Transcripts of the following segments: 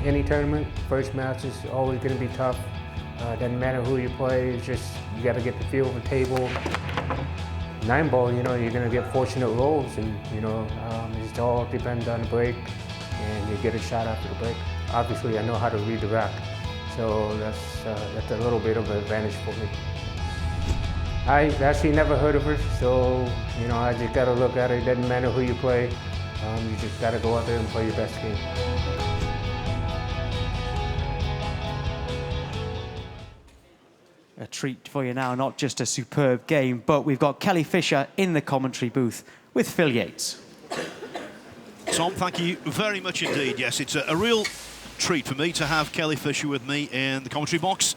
any tournament, first match is always going to be tough. Doesn't matter who you play, it's just you got to get the feel of the table. 9-ball, you're going to get fortunate rolls, and it all depends on the break, and you get a shot after the break. Obviously, I know how to read the rack, so that's a little bit of an advantage for me. I actually never heard of her, so I just got to look at it. It doesn't matter who you play, you just got to go out there and play your best game. A treat for you now, not just a superb game, but we've got Kelly Fisher in the commentary booth with Phil Yates. Tom, thank you very much indeed. Yes, it's a real treat for me to have Kelly Fisher with me in the commentary box.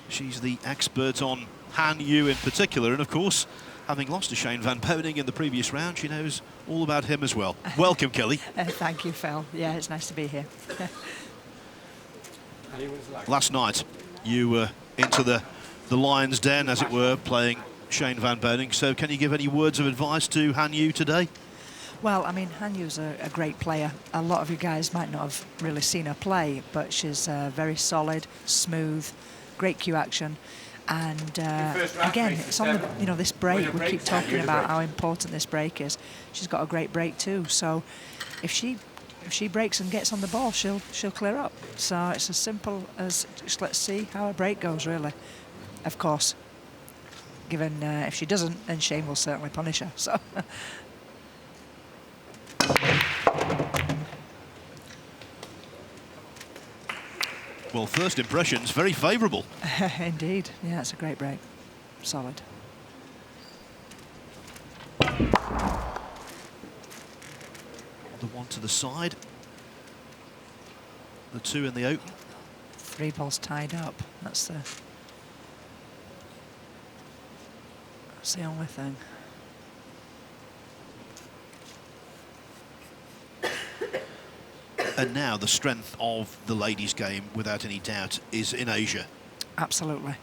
She's the expert on Han Yu in particular, and of course, having lost to Shane van Boening in the previous round, she knows all about him as well. Welcome, Kelly. Thank you, Phil. Yeah, it's nice to be here. Last night, you were into the lion's den, as it were, playing Shane van Boening. So can you give any words of advice to Han Yu today? Well, I mean, Han Yu's a great player. A lot of you guys might not have really seen her play, but she's very solid, smooth, great cue action. And again, it's on the, this break. We keep talking about how important this break is. She's got a great break too. So if she breaks and gets on the ball, she'll clear up. So it's as simple as just let's see how her break goes, really. Of course, given if she doesn't, then Shane will certainly punish her. So. Well, first impressions, very favourable. Indeed. Yeah, it's a great break. Solid. The one to the side. The two in the open. 3 balls tied up. That's the only thing. And now the strength of the ladies' game, without any doubt, is in Asia. Absolutely.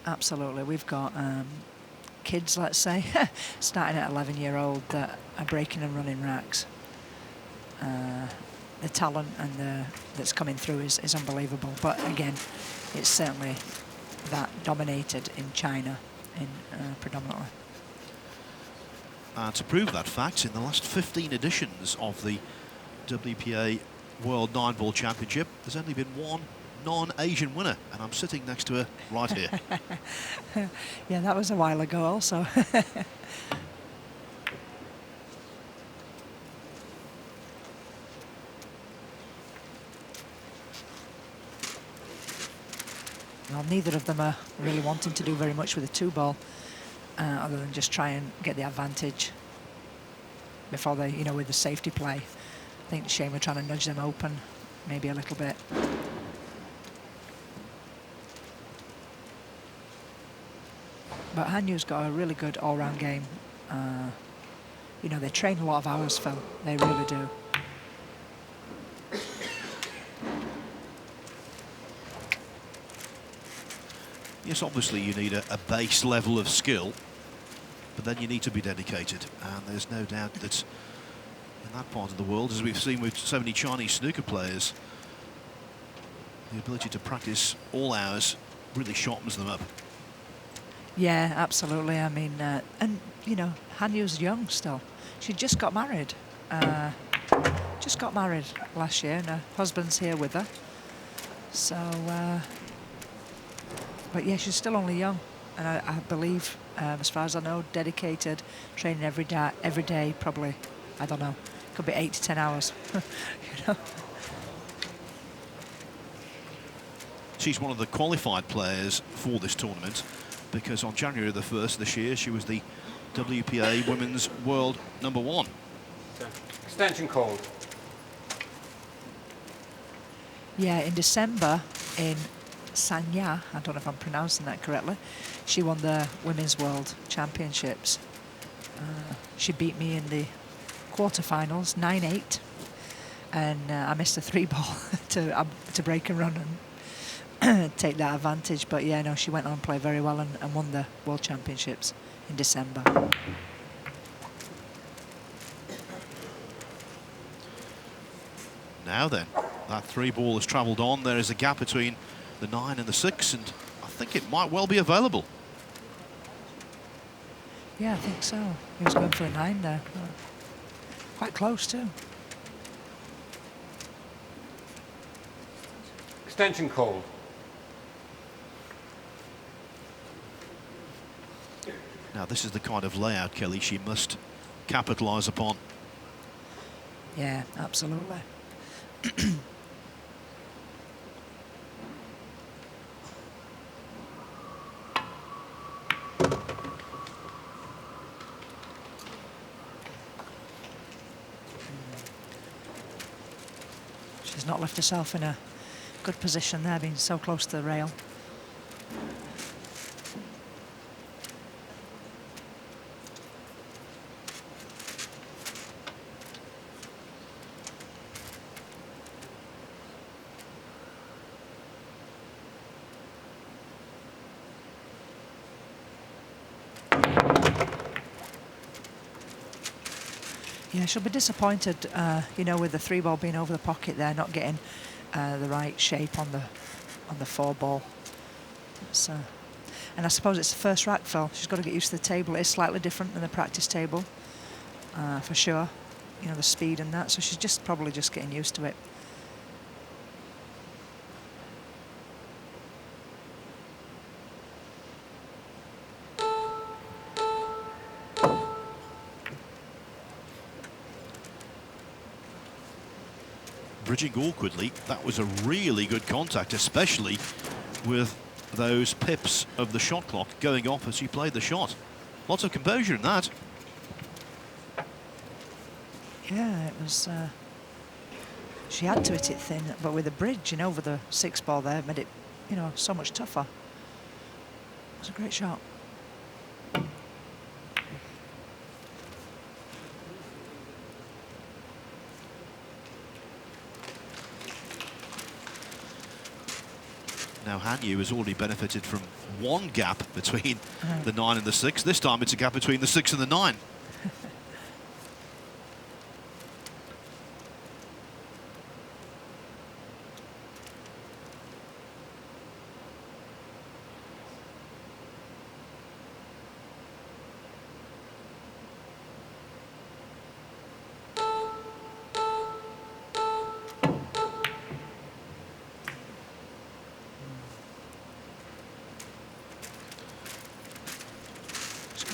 Absolutely. We've got kids, let's say, starting at 11-year-old that are breaking and running racks. The talent and that's coming through is unbelievable. But again, it's certainly that dominated in China predominantly. To prove that fact, in the last 15 editions of the WPA World 9-Ball Championship, there's only been one non-Asian winner, and I'm sitting next to her right here. Yeah, that was a while ago also. Well, neither of them are really wanting to do very much with a 2-ball, other than just try and get the advantage before they, with the safety play. I think Shane were trying to nudge them open, maybe a little bit. But Han Yu's got a really good all-round game. They train a lot of hours, Phil. They really do. Yes, obviously you need a base level of skill, but then you need to be dedicated. And there's no doubt that in that part of the world, as we've seen with so many Chinese snooker players, the ability to practice all hours really sharpens them up. Yeah, absolutely. I mean, and Han Yu's young still. She just got married. Last year, and her husband's here with her. So, but yeah, she's still only young, and I believe, as far as I know, dedicated, training every day, probably, I don't know, could be 8 to 10 hours. She's one of the qualified players for this tournament, because on January the 1st this year, she was the WPA Women's World #1. Extension code. Yeah, in December in Sanya, I don't know if I'm pronouncing that correctly, she won the Women's World Championships. She beat me in the quarterfinals, 9-8, and I missed a 3-ball to break and run and take that advantage. But yeah, no, she went on and played very well and won the World Championships in December. Now then, That 3 ball has travelled on. There is a gap between the 9 and the 6, and I think it might well be available. Yeah, I think so. He was going for a 9 there. Quite close too. Extension call. Now, this is the kind of layout, Kelly, she must capitalise upon. Yeah, absolutely. She's not left herself in a good position there, being so close to the rail. Yeah, she'll be disappointed, you know, with the 3 ball being over the pocket there, not getting the right shape on the 4 ball. And I suppose it's the first rack, Phil. She's got to get used to the table. It is slightly different than the practice table, for sure. You know, the speed and that. So she's probably just getting used to it. Bridging awkwardly, that was a really good contact, especially with those pips of the shot clock going off as she played the shot. Lots of composure in that. Yeah, it was... she had to hit it thin, but with the bridge, you know, over the 6 ball there, made it, you know, so much tougher. It was a great shot. Now Hanyu has already benefited from 1 gap between the 9 and the 6. This time it's a gap between the 6 and the 9.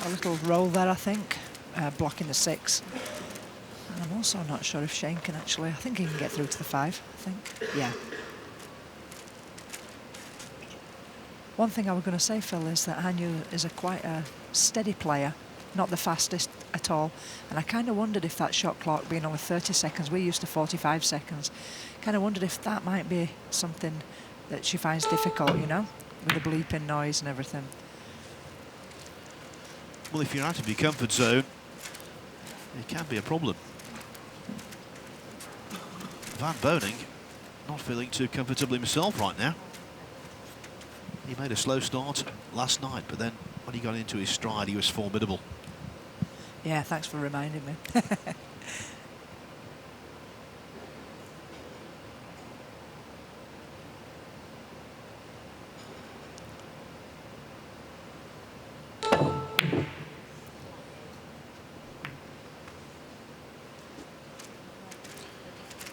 A little roll there, I think, blocking the 6. And I'm also not sure if Shane can actually... I think he can get through to the 5, I think. Yeah. One thing I was going to say, Phil, is that Hanyu is quite a steady player, not the fastest at all. And I kind of wondered if that shot clock being only 30 seconds, we're used to 45 seconds, kind of wondered if that might be something that she finds difficult, you know, with the bleeping noise and everything. Well, if you're out of your comfort zone, it can be a problem. Van Boening not feeling too comfortably himself right now. He made a slow start last night, but then when he got into his stride, he was formidable. Yeah, thanks for reminding me.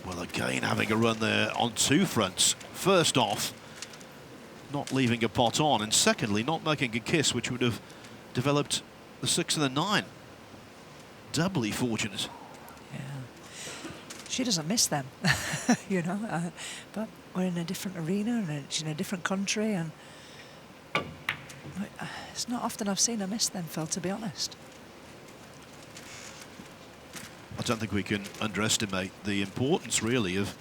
Well, again, having a run there on 2 fronts. First off, not leaving a pot on, and secondly, not making a kiss, which would have developed the 6 and the 9. Doubly fortunate. Yeah. She doesn't miss them, you know, but we're in a different arena and she's in a different country, and it's not often I've seen her miss them, Phil, to be honest. I don't think we can underestimate the importance, really, of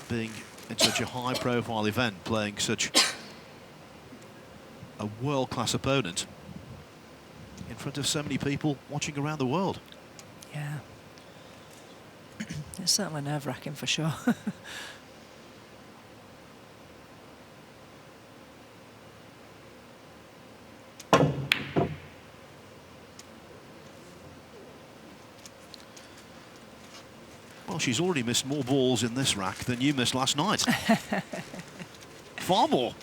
being in such a high-profile event, playing such a world-class opponent in front of so many people watching around the world. Yeah. It's certainly nerve-wracking for sure. Well, she's already missed more balls in this rack than you missed last night. Far more.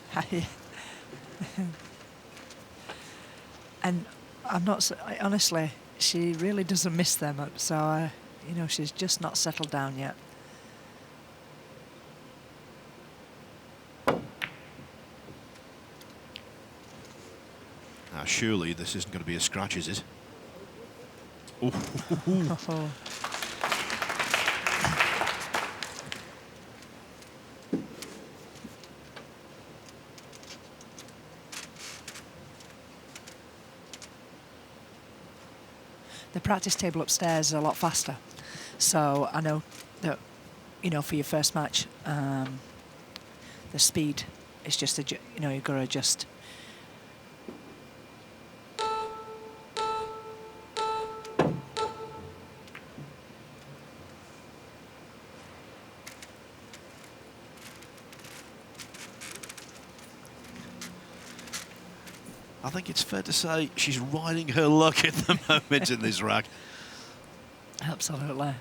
And I'm not, honestly, she really doesn't miss them. So, you know, she's just not settled down yet. Now, surely this isn't going to be a scratch, is it? Ooh. The practice table upstairs is a lot faster. So I know that, you know, for your first match, the speed is just, you know, you've got to adjust. I think it's fair to say she's riding her luck at the moment in this rack. Absolutely.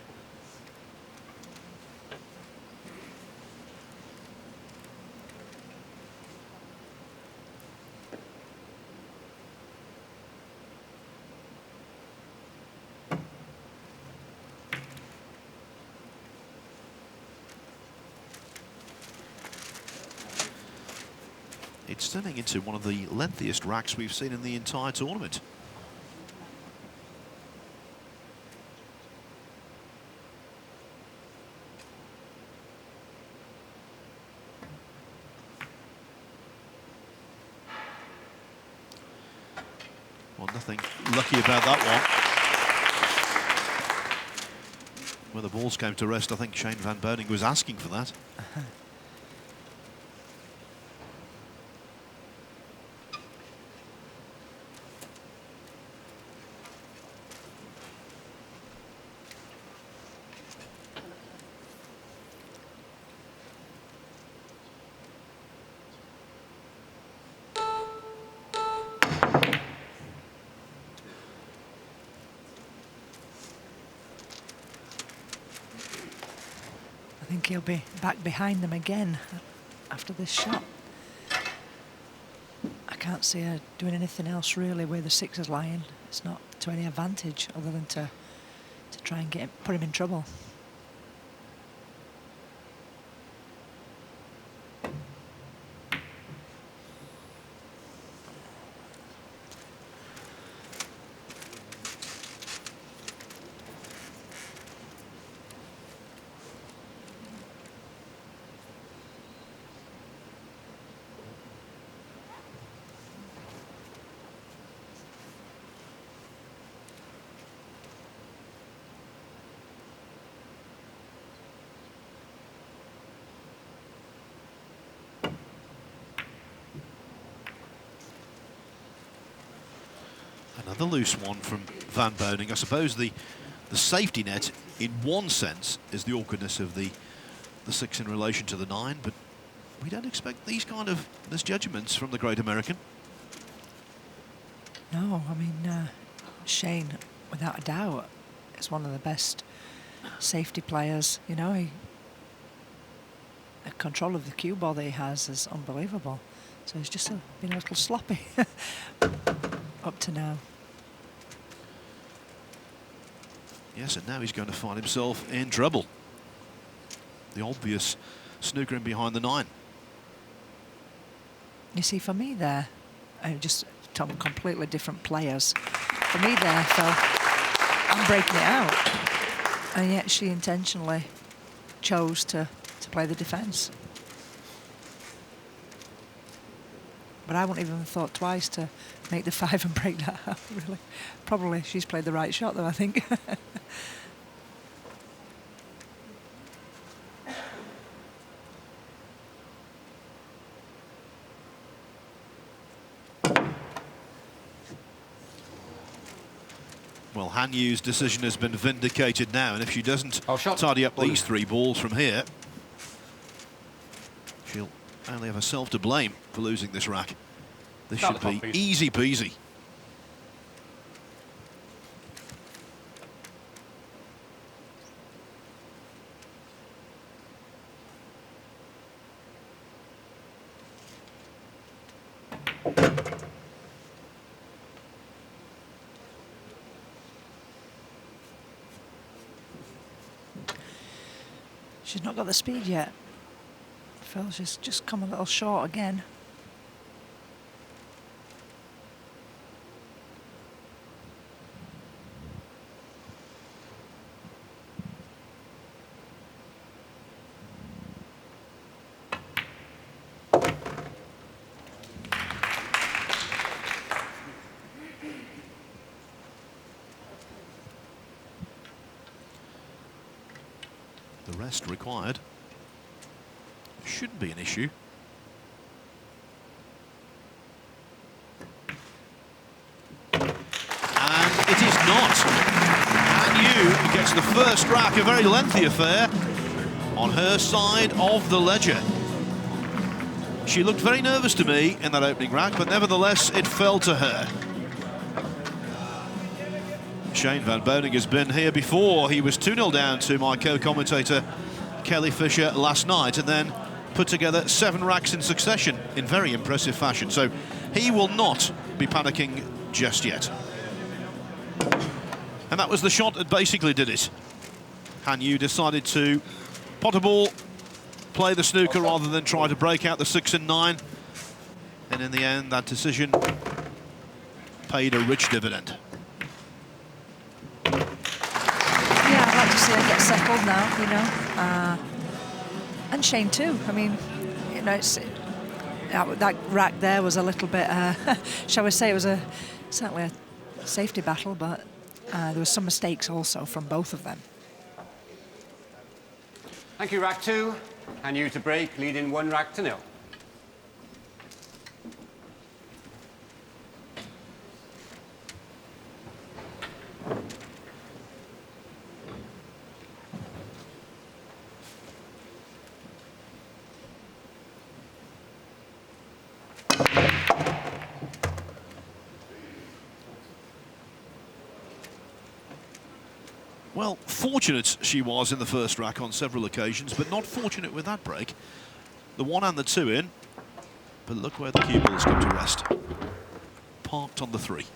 It's turning into one of the lengthiest racks we've seen in the entire tournament. Well, nothing lucky about that one. When the balls came to rest, I think Shane van Boening was asking for that. I think he'll be back behind them again after this shot. I can't see her doing anything else really where the six is lying. It's not to any advantage other than to try and put him in trouble. Another loose one from Van Boening. I suppose the safety net, in one sense, is the awkwardness of the six in relation to the nine, but we don't expect these kind of misjudgments from the great American. No, I mean, Shane, without a doubt, is one of the best safety players. You know, the control of the cue ball that he has is unbelievable. So he's just been a little sloppy up to now. Yes, and now he's going to find himself in trouble. The obvious snookering behind the nine. You see, for me there, just completely different players. For me there, so I'm breaking it out. And yet she intentionally chose to play the defence. But I wouldn't even thought twice to make the five and break that out, really. Probably she's played the right shot, though, I think. Well, Han Yu's decision has been vindicated now, and if she doesn't shot. tidy up these three balls from here, she'll only have herself to blame for losing this rack. This should be easy peasy. She's not got the speed yet. Phil, she's just come a little short again. The rest required shouldn't be an issue. And it is not. Hanyu gets the first rack, a very lengthy affair, on her side of the ledger. She looked very nervous to me in that opening rack, but nevertheless it fell to her. Shane van Boening has been here before. He was 2-0 down to my co-commentator Kelly Fisher last night, and then put together 7 racks in succession in very impressive fashion. So he will not be panicking just yet. And that was the shot that basically did it. Hanyu decided to pot a ball, play the snooker rather than try to break out the 6 and 9. And in the end, that decision paid a rich dividend. Yeah, I'd like to see her get settled now, you know. And Shane too. I mean, you know, that rack there was a little bit, shall we say, it was certainly a safety battle, but there were some mistakes also from both of them. Thank you, rack 2. And you to break, leading 1 rack to 0. Well, fortunate she was in the first rack on several occasions, but not fortunate with that break. The 1 and the 2 in, but look where the cue ball has come to rest. Parked on the 3.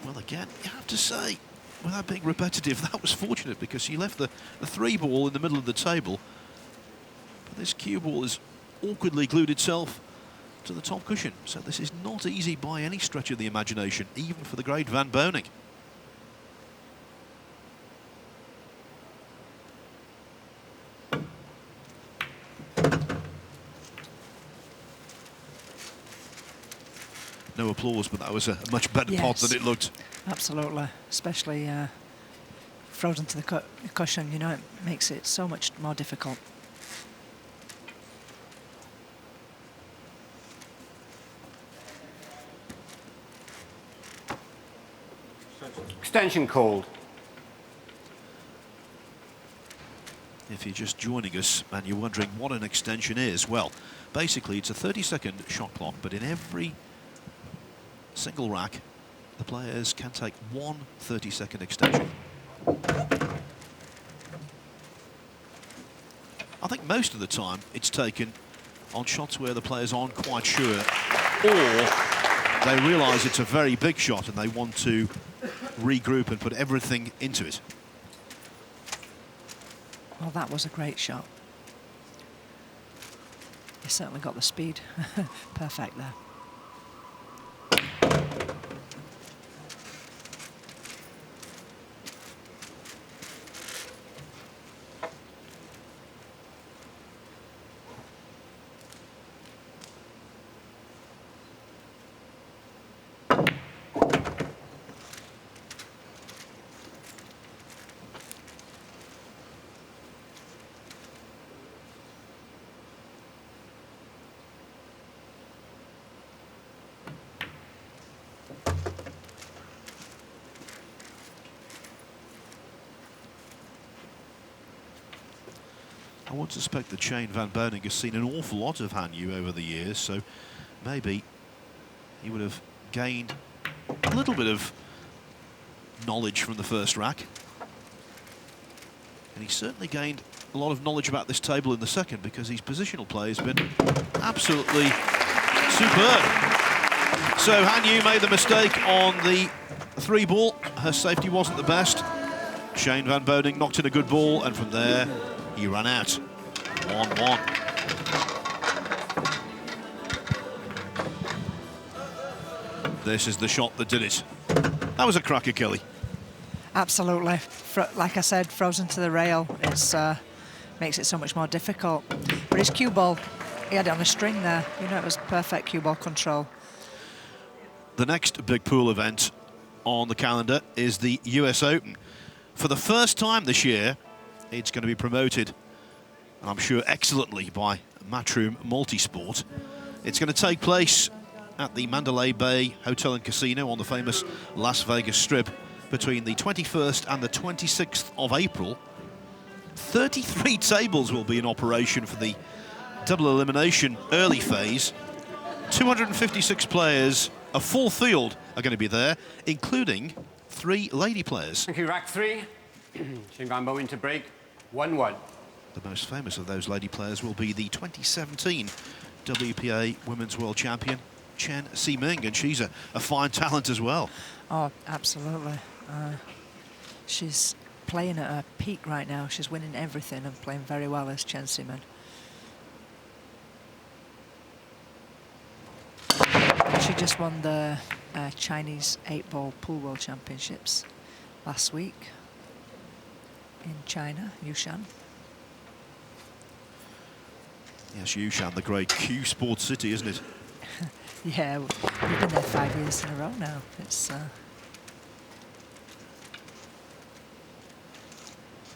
Well, again, you have to say, without being repetitive, that was fortunate because she left the 3 ball in the middle of the table. But this cue ball has awkwardly glued itself to the top cushion. So this is not easy by any stretch of the imagination, even for the great Van Boening. No applause, but that was a much better pot than it looked. Absolutely, especially frozen to the cushion, you know, it makes it so much more difficult. Extension called. If you're just joining us and you're wondering what an extension is, well, basically it's a 30-second shot clock, but in every single rack, the players can take 1 30-second extension. I think most of the time it's taken on shots where the players aren't quite sure, or they realise it's a very big shot and they want to regroup and put everything into it. Well, that was a great shot. He certainly got the speed. Perfect there. I would suspect that Shane van Boening has seen an awful lot of Hanyu over the years, so maybe he would have gained a little bit of knowledge from the first rack. And he certainly gained a lot of knowledge about this table in the second, because his positional play has been absolutely superb. So Han Yu made the mistake on the 3-ball. Her safety wasn't the best. Shane van Boening knocked in a good ball, and from there he ran out. 1-1. This is the shot that did it. That was a cracker, Kelly. Absolutely. Like I said, frozen to the rail. It's makes it so much more difficult. But his cue ball, he had it on a string there. You know, it was perfect cue ball control. The next big pool event on the calendar is the US Open. For the first time this year, it's going to be promoted, and I'm sure excellently, by Matchroom Multisport. It's going to take place at the Mandalay Bay Hotel and Casino on the famous Las Vegas Strip between the 21st and the 26th of April. 33 tables will be in operation for the double elimination early phase. 256 players, a full field, are going to be there, including 3 lady players. Thank you, rack 3. Shane van Boening to break, 1-1. The most famous of those lady players will be the 2017 WPA Women's World Champion, Chen Siming, and she's a fine talent as well. Oh, absolutely. She's playing at her peak right now. She's winning everything and playing very well as Chen Siming. She just won the Chinese 8-ball pool world championships last week in China, Yushan. Yes, Yushan, the great Q Sports City, isn't it? Yeah, we've been there 5 years in a row now. It's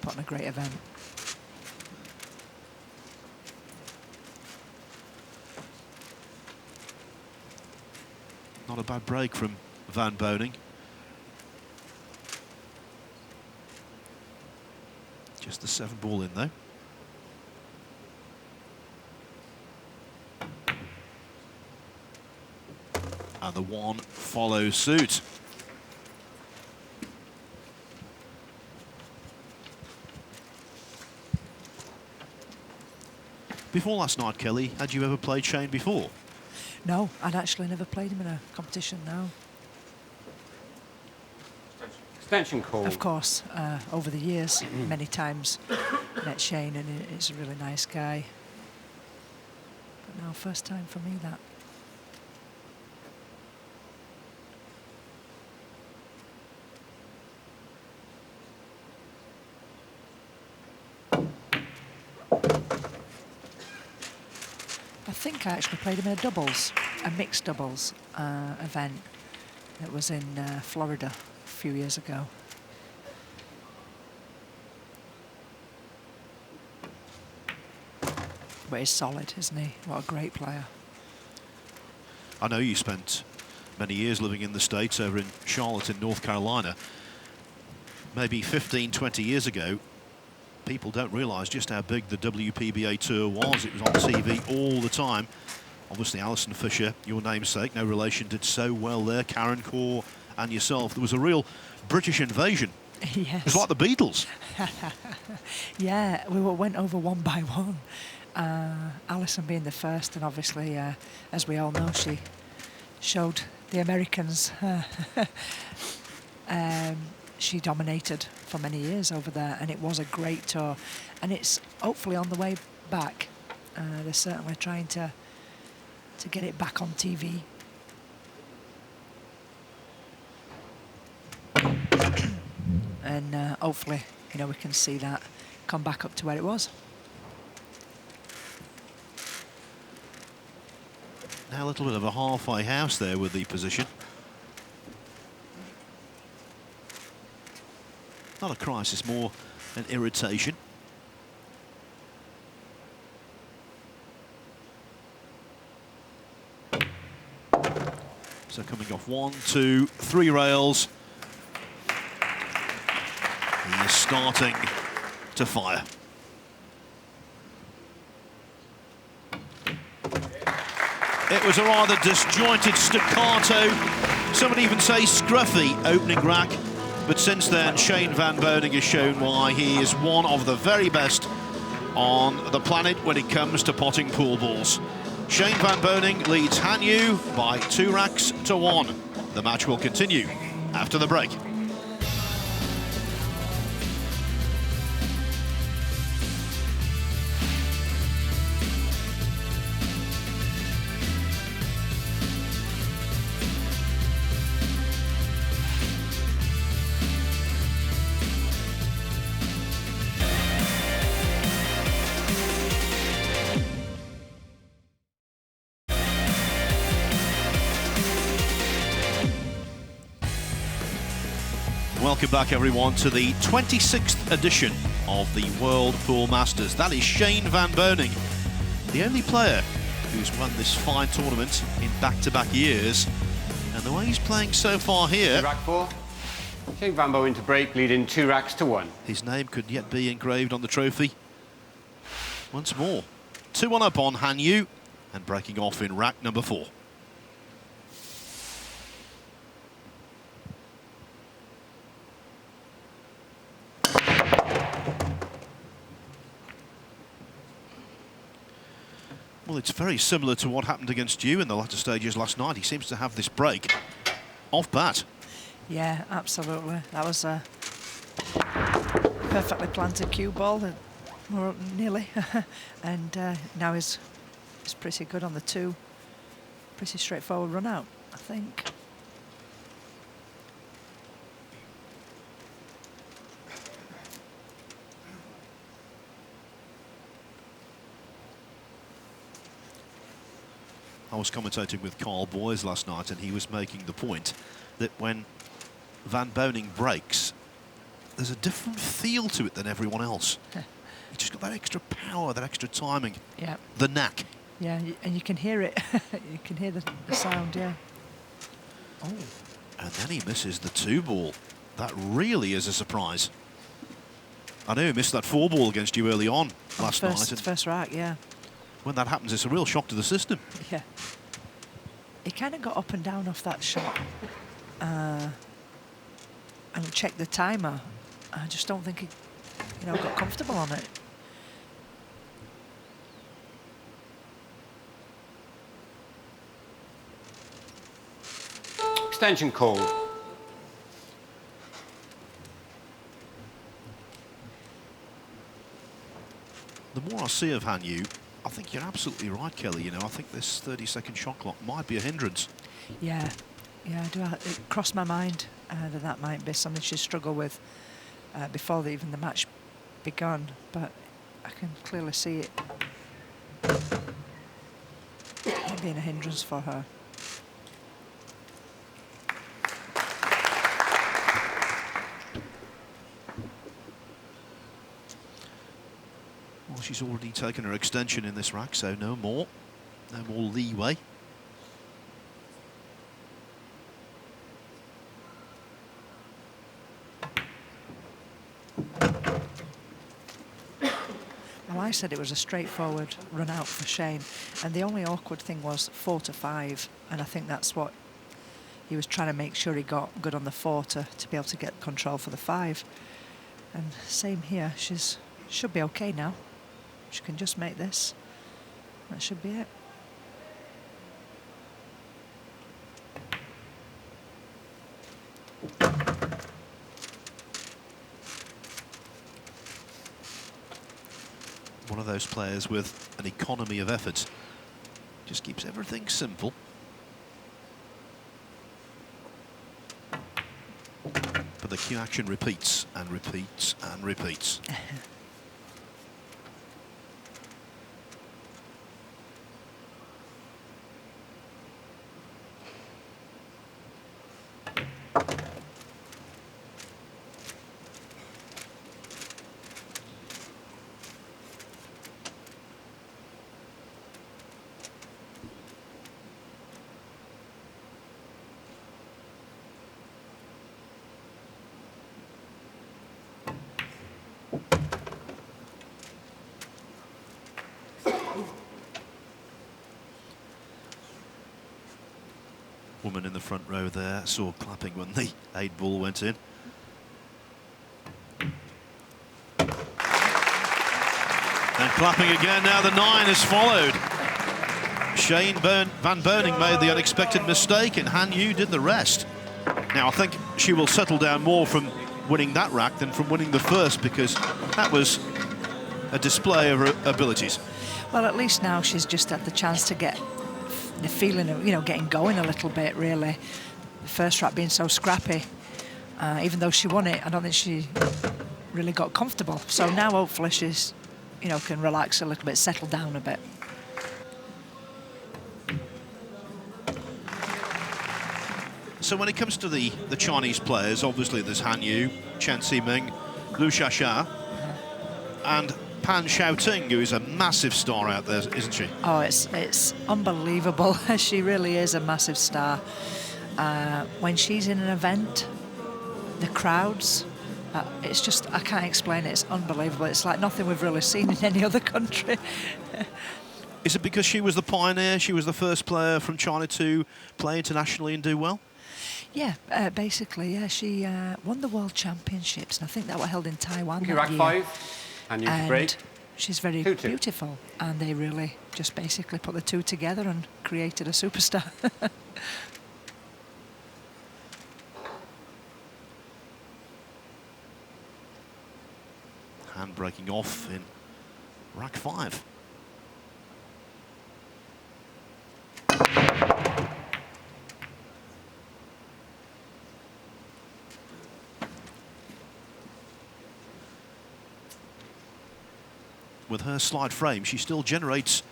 put on a great event. Not a bad break from Van Boening. Just the 7-ball in, though. And the 1 follows suit. Before last night, Kelly, had you ever played Shane before? No, I'd actually never played him in a competition, no. Extension call. Of course, over the years, many times met Shane, and he's a really nice guy. But no, first time for me, that. I think I actually played him in a doubles, a mixed doubles event that was in Florida a few years ago. But he's solid, isn't he? What a great player. I know you spent many years living in the States, over in Charlotte in North Carolina. Maybe 15, 20 years ago, people don't realise just how big the WPBA tour was. It was on TV all the time. Obviously, Alison Fisher, your namesake, no relation, did so well there. Karen Corr and yourself. There was a real British invasion. Yes. It was like the Beatles. Yeah, we went over one by one. Alison being the first, and obviously, as we all know, she showed the Americans. She dominated for many years over there, and it was a great tour. And it's hopefully on the way back. They're certainly trying to get it back on TV. And hopefully, you know, we can see that come back up to where it was. Now a little bit of a halfway house there with the position. Not a crisis, more an irritation. So coming off 1, 2, 3 rails. He is starting to fire. It it was a rather disjointed staccato, some would even say scruffy opening rack. But since then, Shane van Boening has shown why he is one of the very best on the planet when it comes to potting pool balls. Shane van Boening leads Han Yu by 2 racks to 1. The match will continue after the break. Welcome back, everyone, to the 26th edition of the World Pool Masters. That is Shane van Boening, the only player who's won this fine tournament in back-to-back years. And the way he's playing so far here... Rack 4. Shane van Boening to break, leading 2 racks to 1. His name could yet be engraved on the trophy. Once more, 2-1 up on Han Yu and breaking off in rack number 4. Well, it's very similar to what happened against you in the latter stages last night. He seems to have this break off bat. Yeah, absolutely. That was a perfectly planted cue ball, more nearly. And now he's pretty good on the 2. Pretty straightforward run out, I think. I was commentating with Carl Boyes last night, and he was making the point that when Van Boening breaks, there's a different feel to it than everyone else. He's just got that extra power, that extra timing. Yeah. The knack. Yeah, and you can hear it. You can hear the sound, yeah. Oh. And then he misses the 2 ball. That really is a surprise. I know he missed that 4 ball against you early on last night. First rack, yeah. When that happens, it's a real shock to the system. Yeah. He kind of got up and down off that shot and checked the timer. I just don't think he, got comfortable on it. Extension call. The more I see of Han Yu, I think you're absolutely right, Kelly. I think this 30-second shot clock might be a hindrance. Yeah, it crossed my mind that might be something she'd struggle with before even the match begun, but I can clearly see it being a hindrance for her. Well, she's already taken her extension in this rack, so no more leeway. Well, I said it was a straightforward run out for Shane, and the only awkward thing was 4 to 5, and I think that's what he was trying to make sure he got good on the 4 to be able to get control for the 5. And same here, should be okay now. She can just make this. That should be it. One of those players with an economy of effort. Just keeps everything simple. But the cue action repeats and repeats and repeats. woman in the front row there saw clapping when the 8 ball went in. And clapping again now. The 9 has followed. Shane van Boening made the unexpected mistake and Han Yu did the rest. Now I think she will settle down more from winning that rack than from winning the first, because that was a display of her abilities. Well, at least now she's just had the chance to get the feeling of, you know, getting going a little bit, really. The first rack being so scrappy. Even though she won it, I don't think she really got comfortable. So now hopefully she's, you know, can relax a little bit, settle down a bit. So when it comes to the Chinese players, obviously there's Han Yu, Chen Ximing, Lu Xiaxia, and Pan Xiaoting, who is a massive star out there, isn't she? Oh, it's unbelievable. She really is a massive star. When she's in an event, the crowds, it's just, I can't explain it. It's unbelievable. It's like nothing we've really seen in any other country. Is it because she was the pioneer? She was the first player from China to play internationally and do well? Yeah, basically, yeah. She won the World Championships, and I think that were held in Taiwan that Rack year. 5. And you to break. She's very 2-2. beautiful, and they really just basically put the two together and created a superstar. Han breaking off in rack 5. With her slide frame, she still generates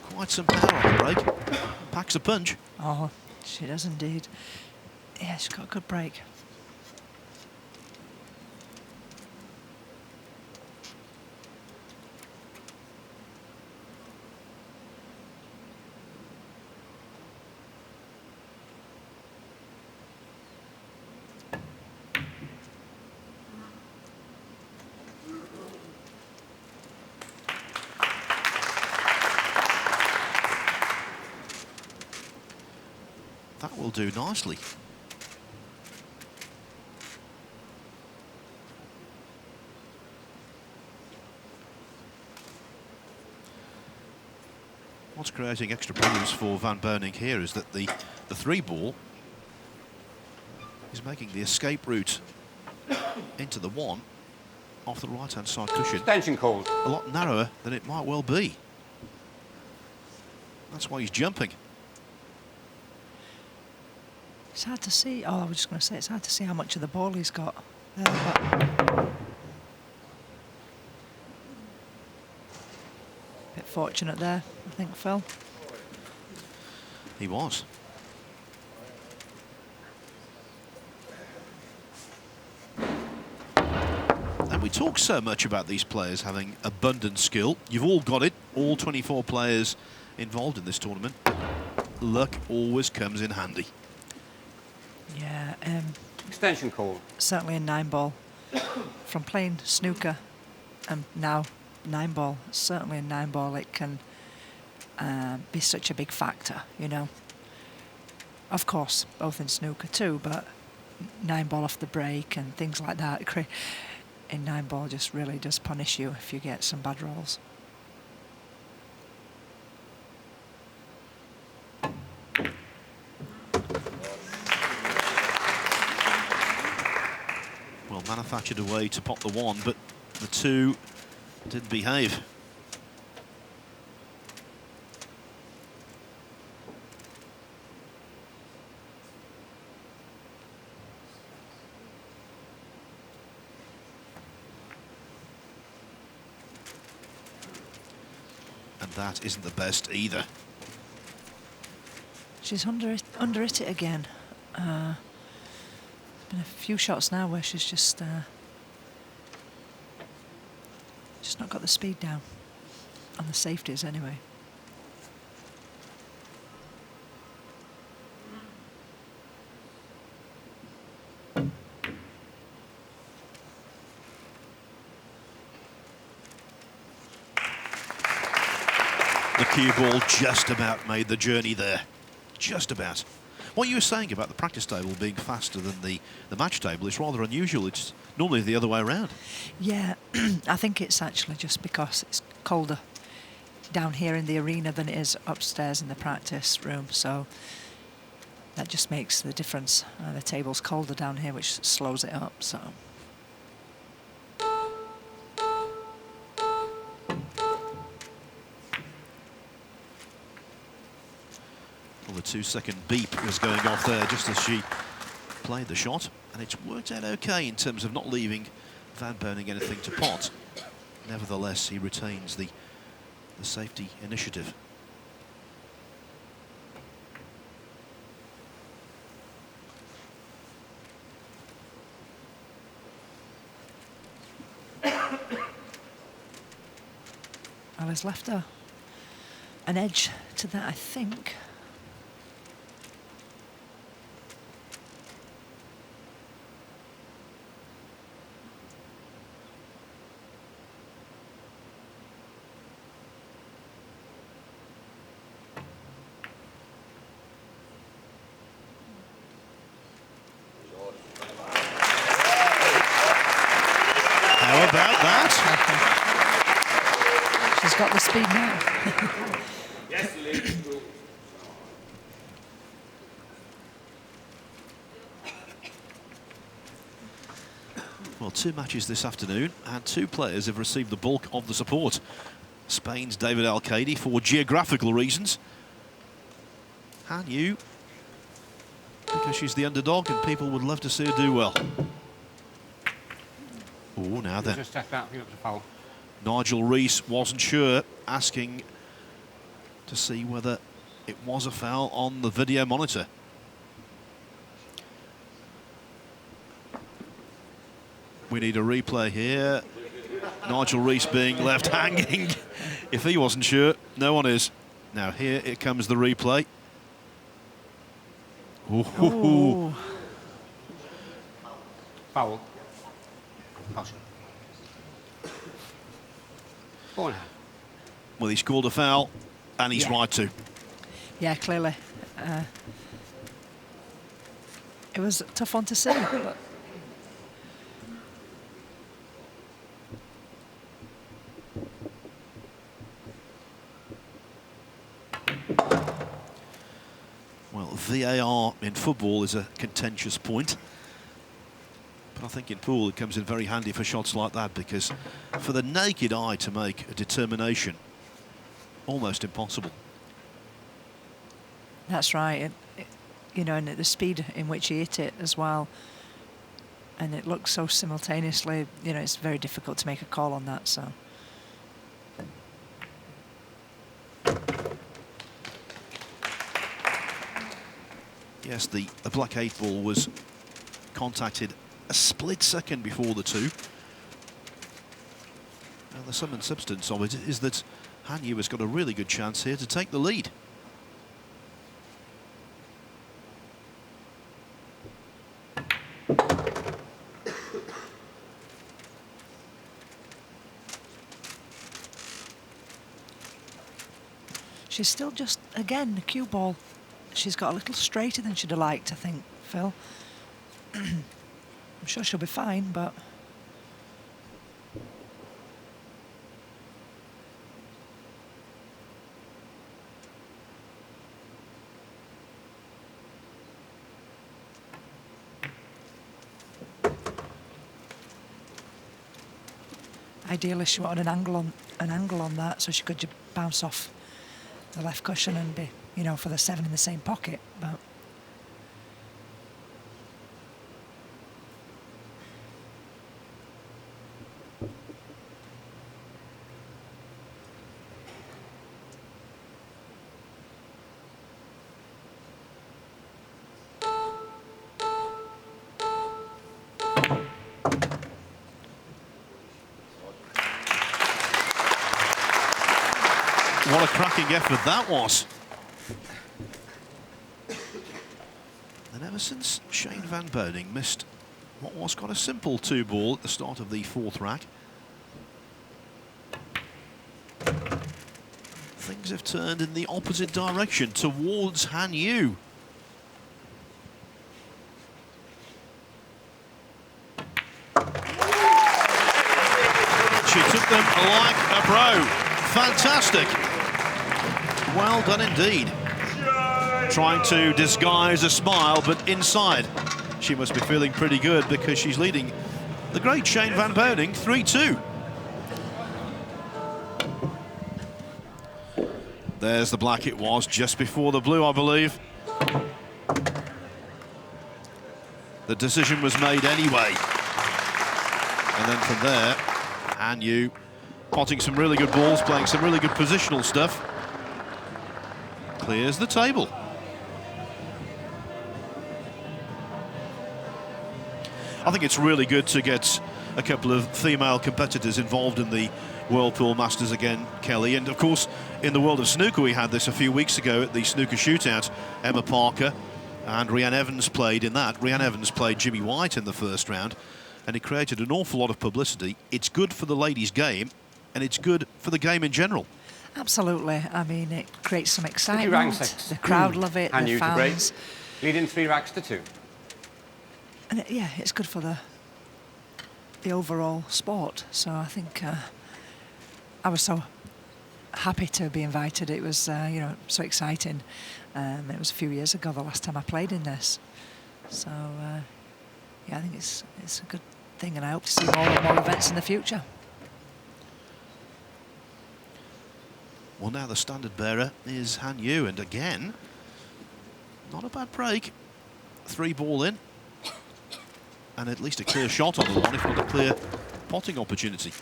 quite some power on the break. Packs a punch. Oh, she does indeed. Yeah, she's got a good break. That will do nicely. What's creating extra problems for Van Boening here is that the 3 ball is making the escape route into the 1 off the right-hand side cushion Extension called. a lot narrower than it might well be. That's why he's jumping. It's hard to see. Oh, I was just going to say, it's hard to see how much of the ball he's got there, but bit fortunate there, I think, Phil. He was. And we talk so much about these players having abundant skill. You've all got it, all 24 players involved in this tournament. Luck always comes in handy. Yeah, Extension called. certainly in 9-ball. From playing snooker and now 9-ball, certainly in 9-ball it can be such a big factor, you know. Of course, both in snooker too, but 9-ball off the break and things like that in 9-ball just really does punish you if you get some bad rolls. Well, manufactured a way to pop the 1, but the 2 didn't behave. And that isn't the best either. She's under it again. Been a few shots now where she's just not got the speed down on the safeties anyway. The cue ball just about made the journey there. Just about. What you were saying about the practice table being faster than the match table is rather unusual. It's normally the other way around. Yeah, I think it's actually just because it's colder down here in the arena than it is upstairs in the practice room, so that just makes the difference. The table's colder down here, which slows it up, so. Well, the 2-second beep was going off there just as she played the shot, and it's worked out okay in terms of not leaving Van Boening anything to pot. Nevertheless, he retains the safety initiative. Well, he's left an edge to that, I think. How about that? She's got the speed now. Well, 2 matches this afternoon, and 2 players have received the bulk of the support. Spain's David Al-Qaedi for geographical reasons. Han Yu, because she's the underdog and people would love to see her do well. Oh, now then. Just step out, I think it was a foul. Nigel Rees wasn't sure, asking to see whether it was a foul on the video monitor. We need a replay here. Nigel Rees being left hanging. If he wasn't sure, no one is. Now here it comes the replay. Ooh. Foul. Caution. Go on. Well, he's called a foul, and he's right to. Yeah, clearly. It was a tough one to see, but Well, VAR in football is a contentious point. But I think in pool it comes in very handy for shots like that, because for the naked eye to make a determination, almost impossible. that's right. You know, and the speed in which he hit it as well. And it looks so simultaneously, you know, it's very difficult to make a call on that, so. Yes, the black 8 ball was contacted a split second before the 2. And the sum and substance of it is that Han Yu has got a really good chance here to take the lead. She's still just, again, the cue ball. She's got a little straighter than she'd have liked, I think, Phil. I'm sure she'll be fine, but... Ideally, she wanted an angle on that, so she could just bounce off the left cushion and be, you know, for the 7 in the same pocket, but... What a cracking effort that was. And ever since Shane van Boening missed what was quite a simple 2 ball at the start of the 4th rack, things Things have turned in the opposite direction, towards Han Yu. She took them like a pro. Fantastic. Well done indeed. Trying to disguise a smile, but inside she must be feeling pretty good because she's leading the great Shane van Boening 3-2. There's the black it was, just before the blue, I believe. The decision was made anyway. And then from there, Han Yu potting some really good balls, playing some really good positional stuff. Clears the table. I think it's really good to get a couple of female competitors involved in the World Pool Masters again, Kelly. And of course, in the world of snooker, we had this a few weeks ago at the snooker shootout. Emma Parker and Rhiannon Evans played in that. Rhiannon Evans played Jimmy White in the first round, and it created an awful lot of publicity. It's good for the ladies' game, and it's good for the game in general. Absolutely. I mean, it creates some excitement. The crowd love it, Han the Yu to break, fans. leading 3-2. And yeah, it's good for the overall sport. So I think I was so happy to be invited. It was, you know, so exciting. It was a few years ago, the last time I played in this. So yeah, I think it's a good thing, and I hope to see more and more events in the future. Well, now the standard bearer is Han Yu, and again, not a bad break. 3-ball in, and at least a clear shot on the one, if not a clear potting opportunity.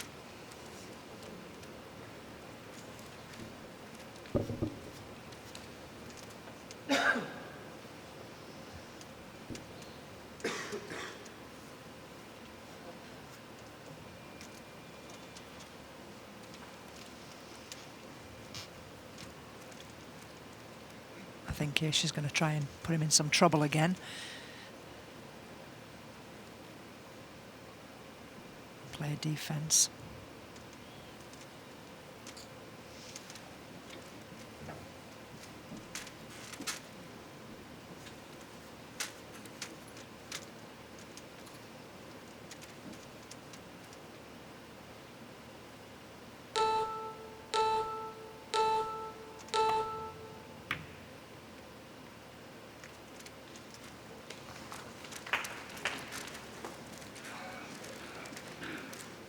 I think she's going to try and put him in some trouble again. Play a defence.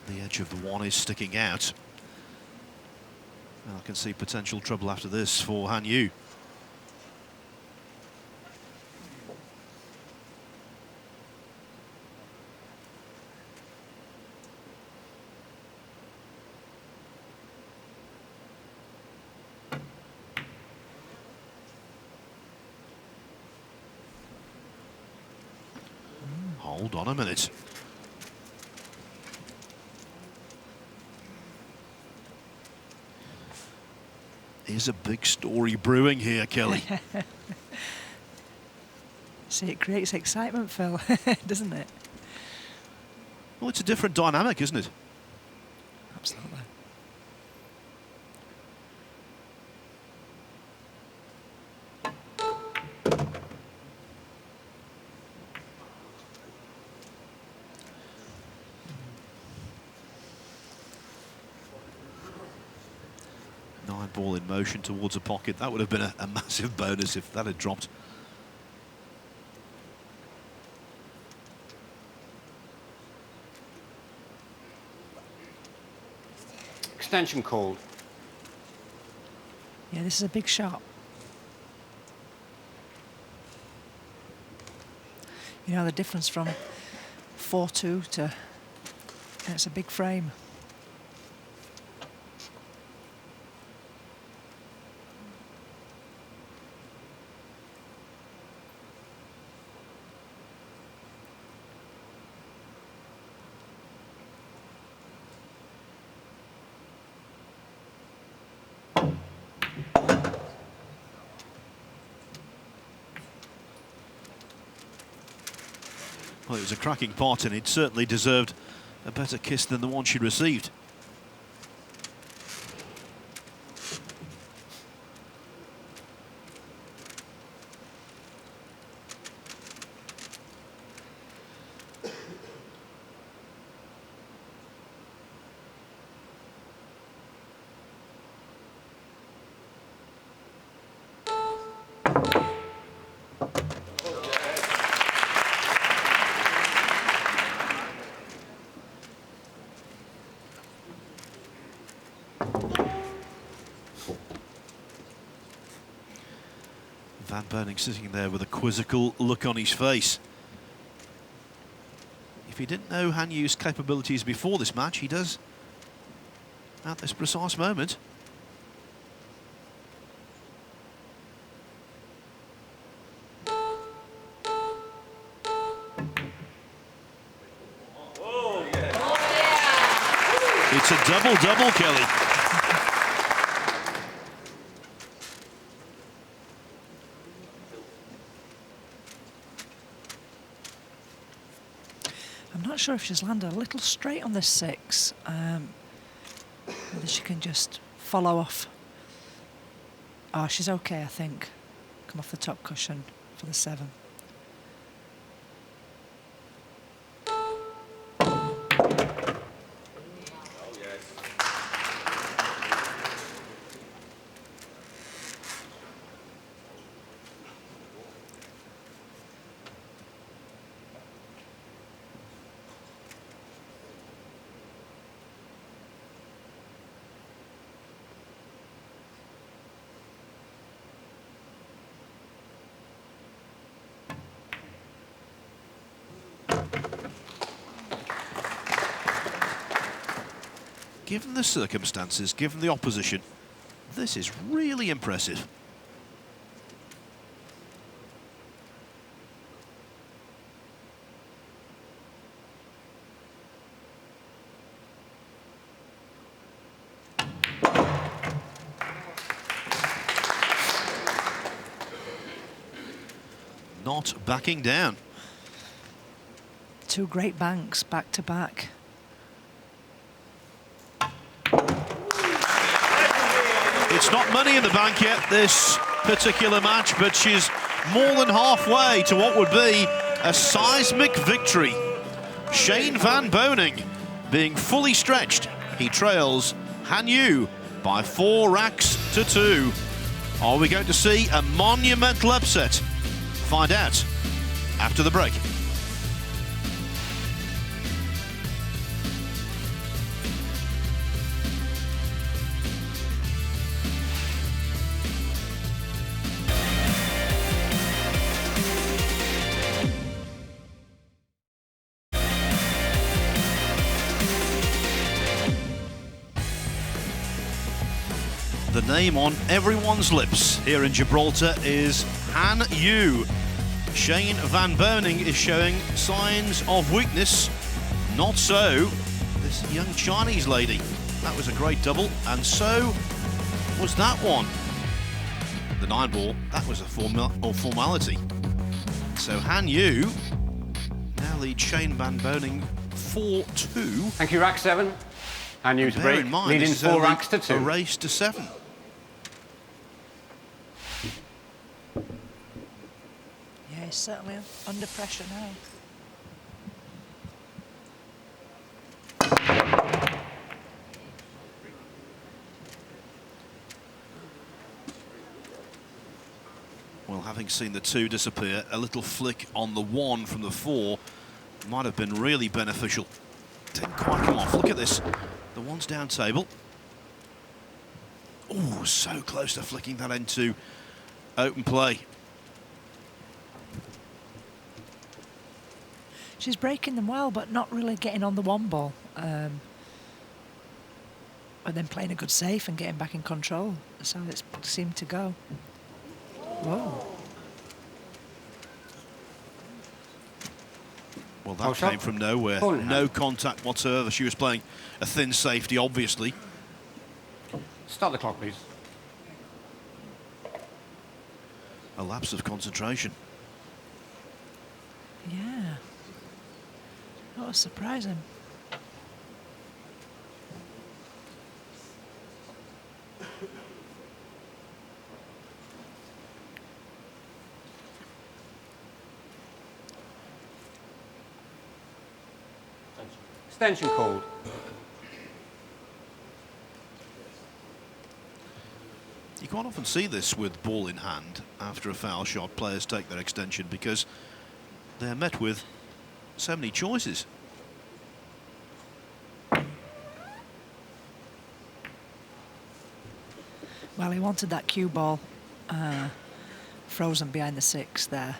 The edge of the one is sticking out. And I can see potential trouble after this for Han Yu. Hold on a minute. Is a big story brewing here, Kelly. See, it creates excitement, Phil, doesn't it? Well, it's a different dynamic, isn't it? Absolutely. Ball in motion towards a pocket. That would have been a massive bonus if that had dropped. Extension called. Yeah, this is a big shot. You know, the difference from 4-2 to... It's a big frame. Well, it was a cracking pot, and it certainly deserved a better kiss than the one she received. Van Boening sitting there with a quizzical look on his face. If he didn't know Han Yu's capabilities before this match, he does at this precise moment. It's a double-double, Kelly. I'm not sure if she's landed a little straight on this 6. Whether she can just follow off. Oh, she's okay, I think. Come off the top cushion for the 7. Given the circumstances, given the opposition, this is really impressive. Not backing down. 2 great banks back to back. It's not money in the bank yet, this particular match, but she's more than halfway to what would be a seismic victory. Shane van Boening being fully stretched. He trails Han Yu by 4 racks to 2. Are we going to see a monumental upset? Find out after the break. The name on everyone's lips here in Gibraltar is Han Yu. Shane van Boening is showing signs of weakness. Not so this young Chinese lady. That was a great double, and so was that one. The 9-ball, that was a formality. So Han Yu now leads Shane van Boening 4-2. Thank you, rack 7. Han Yu to Bear break, in mind, leading this is 4 only racks to 2. a race to 7. Yeah, he's certainly under pressure now. Well, having seen the 2 disappear, a little flick on the 1 from the 4 might have been really beneficial. Didn't quite come off. Look at this. The 1's down table. Oh, so close to flicking that into open play. She's breaking them well, but not really getting on the 1-ball. But then playing a good safe and getting back in control. So it seemed to go. Whoa. Well, that came from nowhere. No contact whatsoever. She was playing a thin safety, obviously. Start the clock, please. A lapse of concentration. Yeah. That was surprising. Extension called. You can't often see this with ball in hand after a foul shot. Players take their extension because they're met with so many choices. Well, he wanted that cue ball, frozen behind the 6 there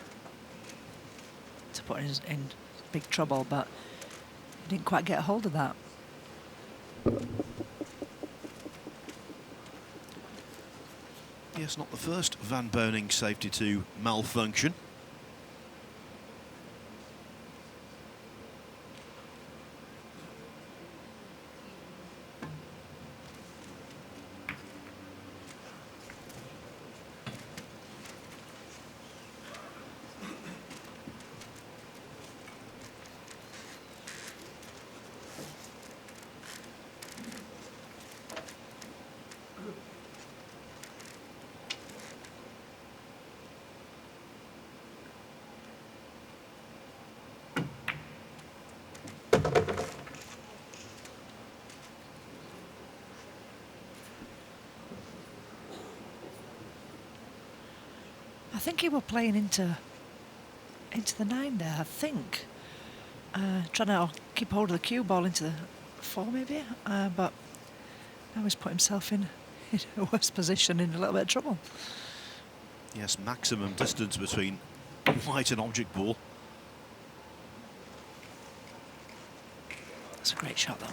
to put him in big trouble, but he didn't quite get a hold of that. Yes, not the first Van Boening safety to malfunction. I think he was playing into the 9 there, I think. Trying to keep hold of the cue ball into the 4 maybe, but now he's put himself in a worse position, in a little bit of trouble. Yes, maximum distance between white and object ball. That's a great shot though.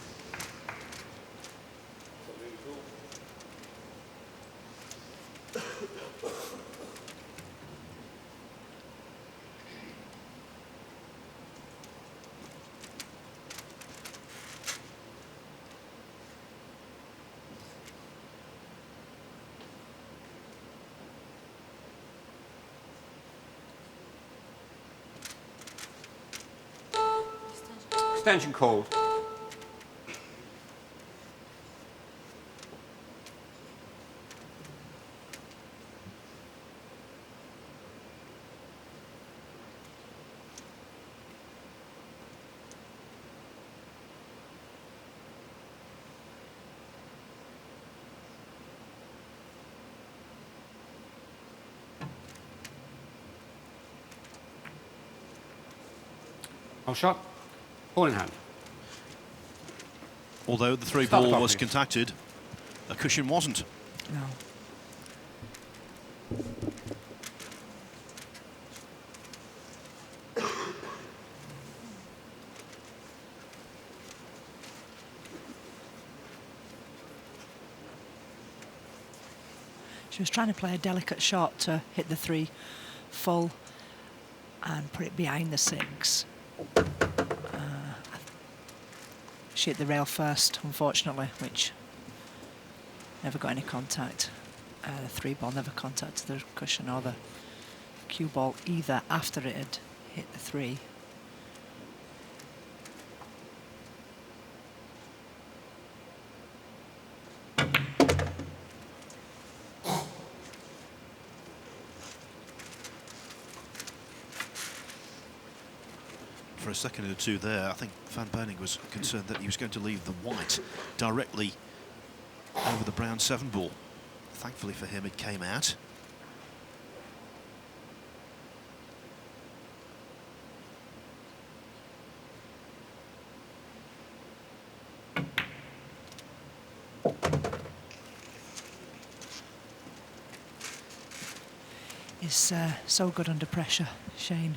Extension called. Whole shot. Ball in hand. Although the 3 Start the ball clock, was please. contacted, a cushion wasn't. No. She was trying to play a delicate shot to hit the 3 full and put it behind the 6. She hit the rail first, unfortunately, which never got any contact. The 3 ball never contacted the cushion or the cue ball either after it had hit the 3. For a second or two there, I think Van Boening was concerned that he was going to leave the white directly over the brown 7 ball. Thankfully for him, it came out. He's so good under pressure, Shane.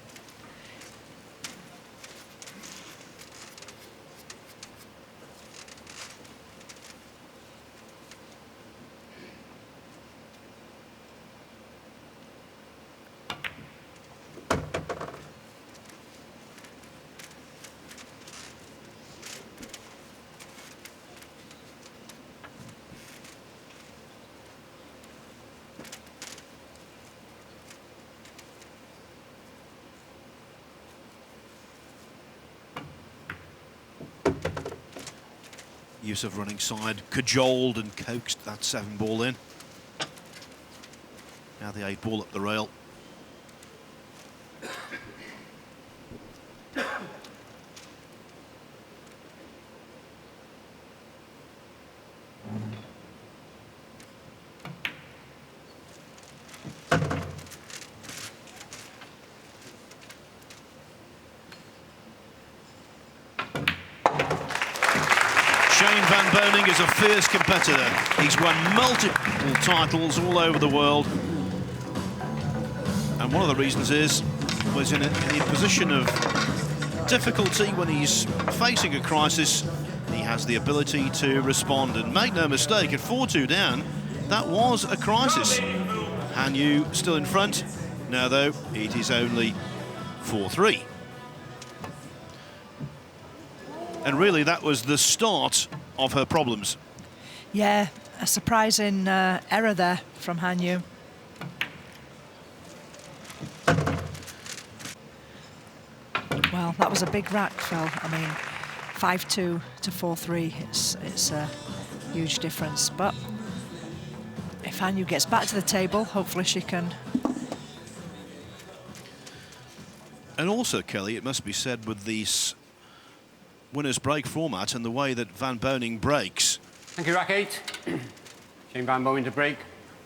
Use of running side, cajoled and coaxed that 7 ball in. Now the 8 ball up the rail. Shane van Boening is a fierce competitor. He's won multiple titles all over the world. And one of the reasons was in a position of difficulty when he's facing a crisis. He has the ability to respond, and make no mistake, at 4-2 down, that was a crisis. Han Yu still in front. Now, though, it is only 4-3. And really, that was the start of her problems. Yeah, a surprising error there from Han Yu. Well, that was a big rack, Phil. I mean, 5-2 to 4-3, it's a huge difference. But if Han Yu gets back to the table, hopefully she can. And also, Kelly, it must be said, with this winners break format and the way that Van Boening breaks. Thank you, rack 8. Shane van Boening to break,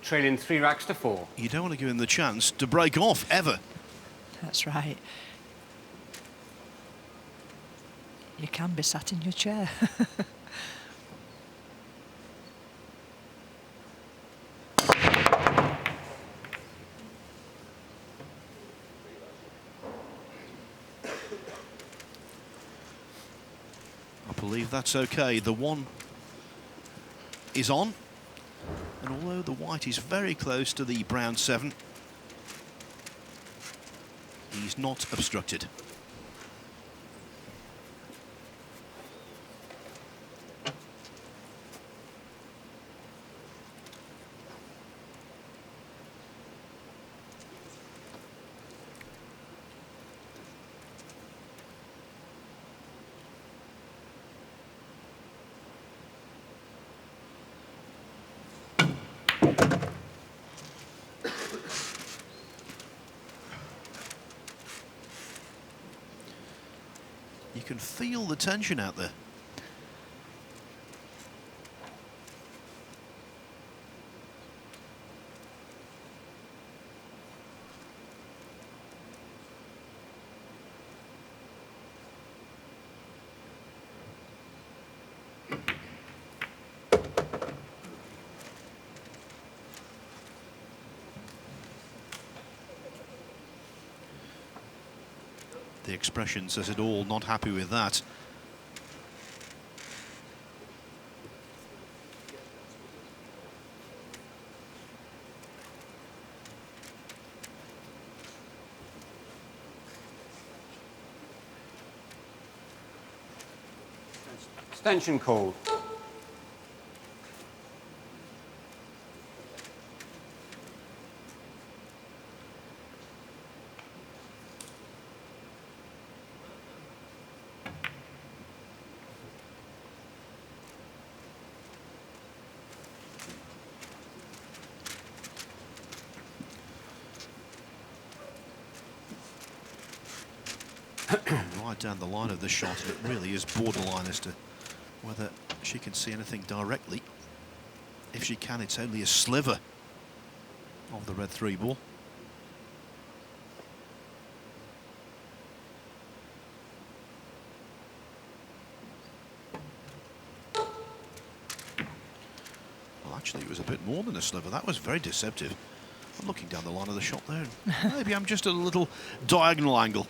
trailing 3 racks to 4. You don't want to give him the chance to break off, ever. That's right. You can be sat in your chair. I believe that's okay. The one is on, and although the white is very close to the brown 7, he's not obstructed. You can feel the tension out there. The expression says it all, not happy with that. Extension called. Right down the line of the shot, and it really is borderline as to whether she can see anything directly. If she can, it's only a sliver of the red 3 ball. Well, actually, it was a bit more than a sliver. That was very deceptive. I'm looking down the line of the shot there, and maybe I'm just at a little diagonal angle.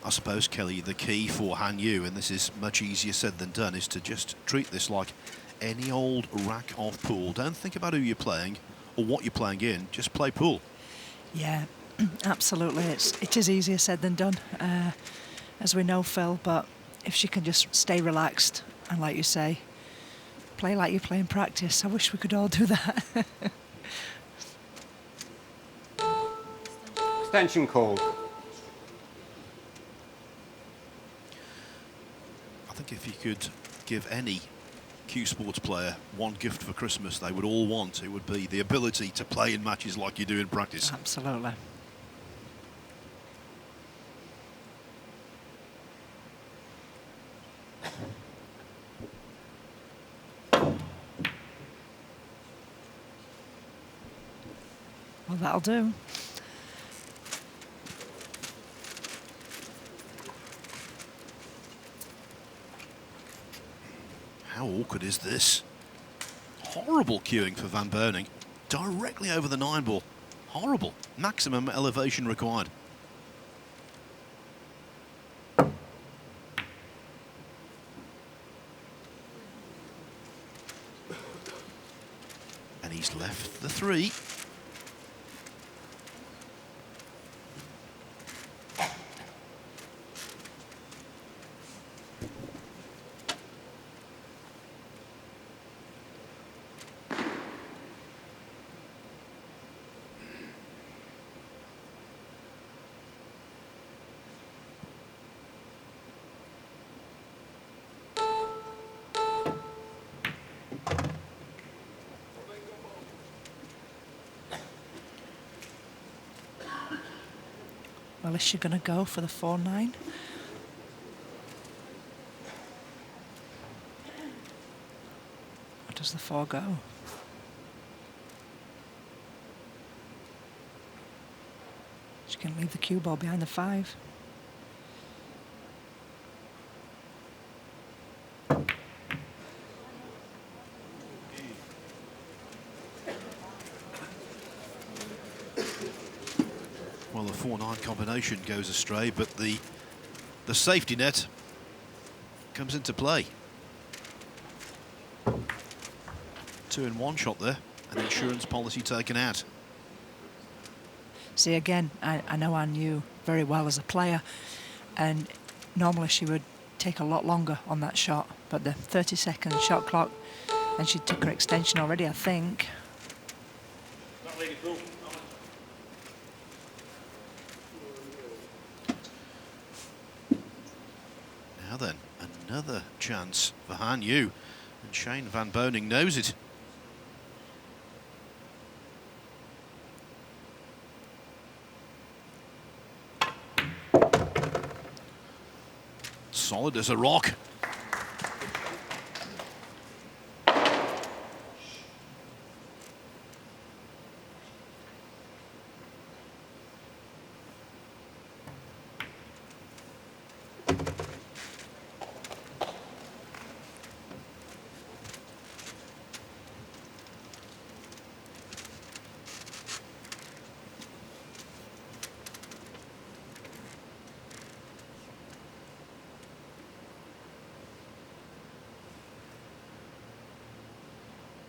I suppose, Kelly, the key for Han Yu, and this is much easier said than done, is to just treat this like any old rack-off pool. Don't think about who you're playing or what you're playing in, just play pool. Yeah, absolutely. It is easier said than done, as we know, Phil, but if she can just stay relaxed and, like you say, play like you play in practice. I wish we could all do that. Extension called. I think if you could give any Q Sports player one gift for Christmas they would all want, it would be the ability to play in matches like you do in practice. Absolutely. Well, that'll do. How awkward is this? Horrible cueing for Van Boening. Directly over the 9 ball. Horrible. Maximum elevation required. And he's left the 3. Well, is she going to go for the 4-9? Or does the 4 go? She can leave the cue ball behind the 5. Well, the 4-9 combination goes astray, but the safety net comes into play. 2-in-1 shot there, an insurance policy taken out. See, again, I know Anne Yu very well as a player, and normally she would take a lot longer on that shot, but the 30-second shot clock, and she took her extension already, I think. Now then, another chance for Han Yu, and Shane van Boening knows it. Solid as a rock.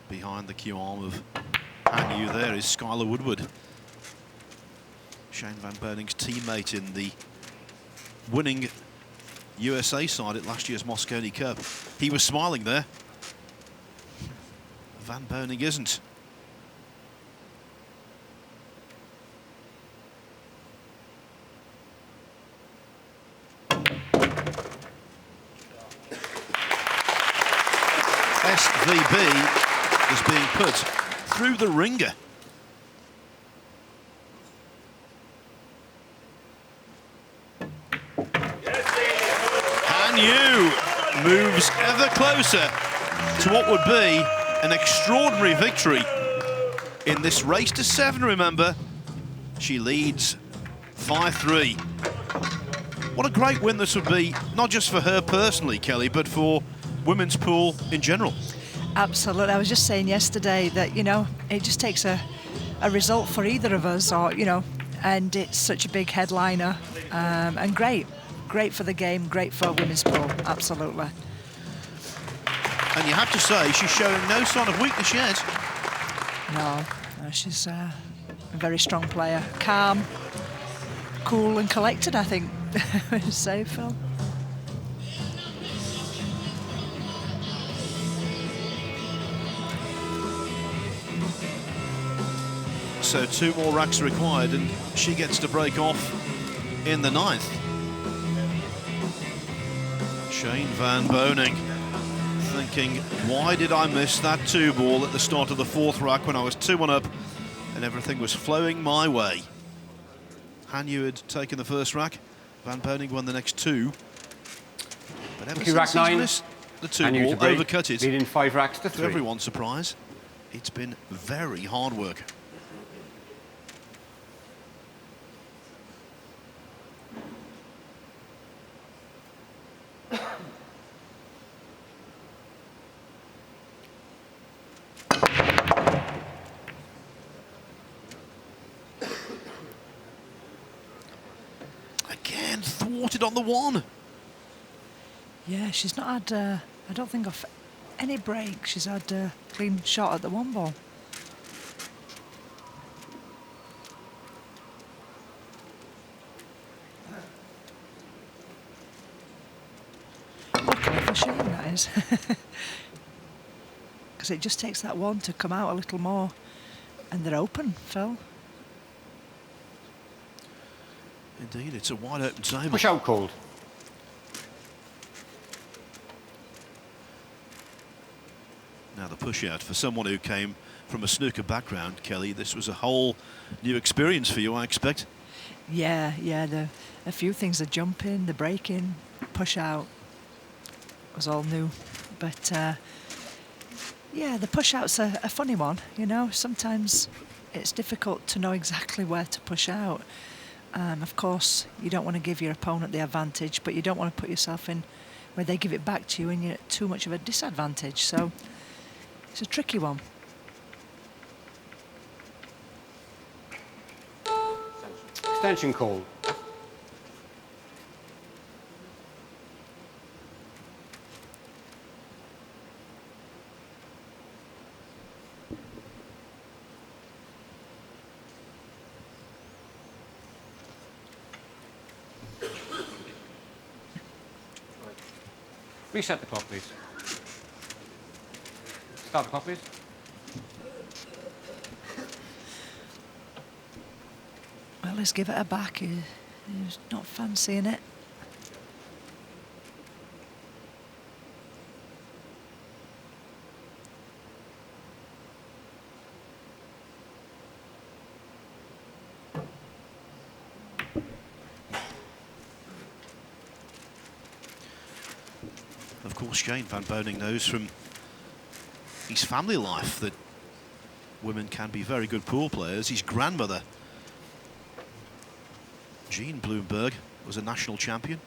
Behind the cue arm of Han Yu there is Skylar Woodward. Shane van Boening's teammate in the winning USA side at last year's Moscone Cup. He was smiling there. Van Boening isn't. SVB is being put through the ringer. Han Yu moves ever closer to what would be an extraordinary victory in this race to 7, remember. She leads 5-3. What a great win this would be, not just for her personally, Kelly, but for women's pool in general. Absolutely. I was just saying yesterday that, you know, it just takes a result for either of us, or, you know, and it's such a big headliner, and great for the game, great for women's pool, absolutely. And you have to say, she's showing no sign of weakness yet. No, she's a very strong player, calm, cool and collected, I think, say, Phil. So 2 more racks required, and she gets to break off in the 9th. Shane van Boening thinking, why did I miss that 2 ball at the start of the 4th rack when I was 2-1 up and everything was flowing my way? Han Yu had taken the 1st rack, Van Boening won the next 2. But ever since he's missed the 2 ball, overcut it, leading 5 racks to 3. To everyone's surprise, it's been very hard work. thwarted on the one. Yeah, she's not had, I don't think, off any break. She's had a clean shot at the one ball. Luckily for Shane, that is. Because it just takes that one to come out a little more. And they're open, Phil. Indeed, it's a wide open table. Push out called. Now the push out, for someone who came from a snooker background, Kelly, this was a whole new experience for you, I expect. Yeah, a few things, the jumping, the breaking, push out was all new. But yeah, the push out's a funny one, you know. Sometimes it's difficult to know exactly where to push out. Of course, you don't want to give your opponent the advantage, but you don't want to put yourself in where they give it back to you and you're at too much of a disadvantage. So it's a tricky one. Extension call. Reset the clock, please. Start the clock, please. Well, let's give it a back. He's not fancying it. Of course, Shane van Boening knows from his family life that women can be very good pool players. His grandmother, Jean Bloomberg, was a national champion.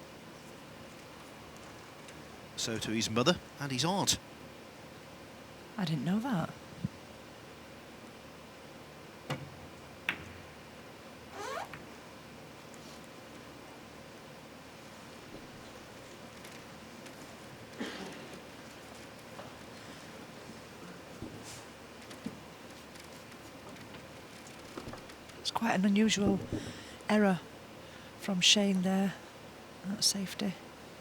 So to his mother and his aunt. I didn't know that. It's quite an unusual error from Shane there. That safety.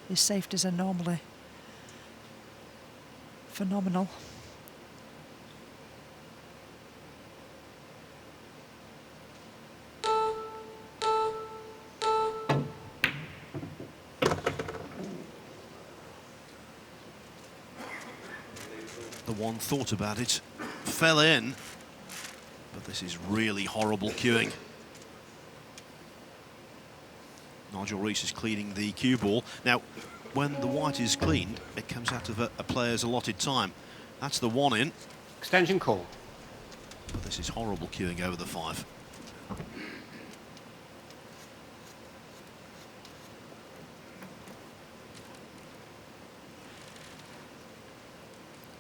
His safeties are normally phenomenal. The one thought about it, fell in, but this is really horrible cueing. Nigel Rees is cleaning the cue ball. Now, when the white is cleaned, it comes out of a player's allotted time. That's the one in. Extension call. But this is horrible cueing over the 5.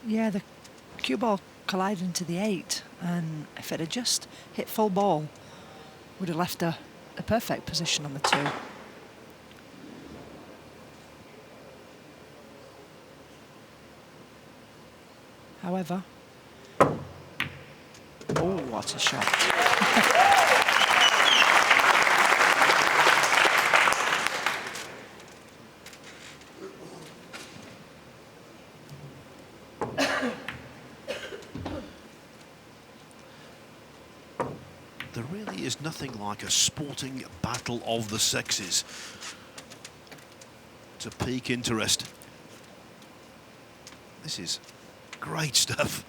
Yeah, the cue ball collided into the 8, and if it had just hit full ball, would have left a perfect position on the 2. However, oh, what a shot. There really is nothing like a sporting battle of the sexes to pique interest. This is great stuff.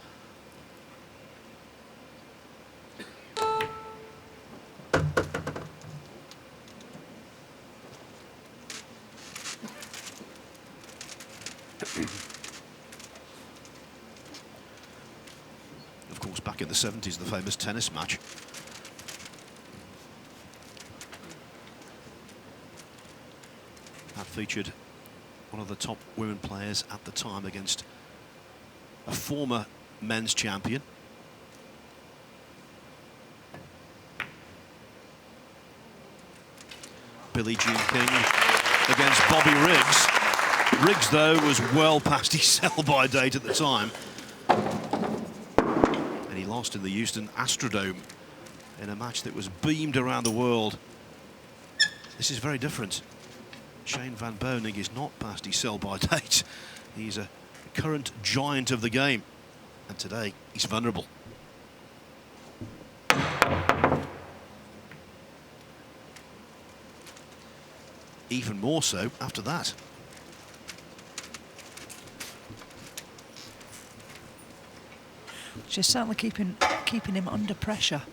Of course, back in the 70s, the famous tennis match. That featured one of the top women players at the time against a former men's champion. Billie Jean King against Bobby Riggs. Riggs, though, was well past his sell-by date at the time. And he lost in the Houston Astrodome in a match that was beamed around the world. This is very different. Shane van Boening is not past his sell-by date. He's a current giant of the game. And today, he's vulnerable. Even more so after that. She's certainly keeping him under pressure.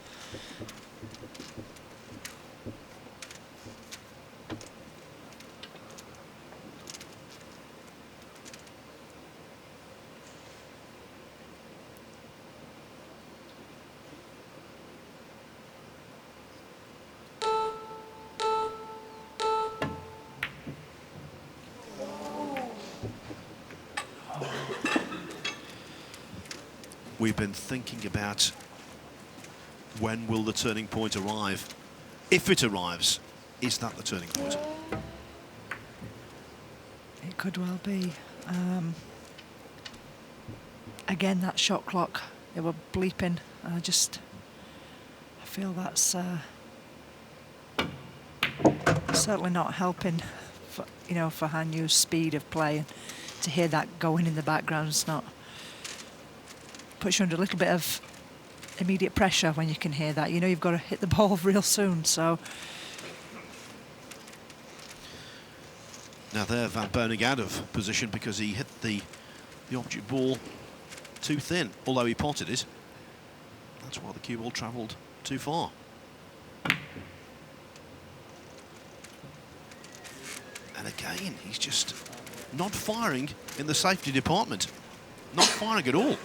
We've been thinking about when will the turning point arrive. If it arrives, is that the turning point? It could well be. Again, that shot clock, they were bleeping. I feel that's certainly not helping for, for Han Yu's speed of play. And to hear that going in the background, it's not, puts you under a little bit of immediate pressure when you can hear that. You've got to hit the ball real soon, so. Now there, Van Boening out of position because he hit the object ball too thin, although he potted it. That's why the cue ball travelled too far. And again, he's just not firing in the safety department. Not firing at all.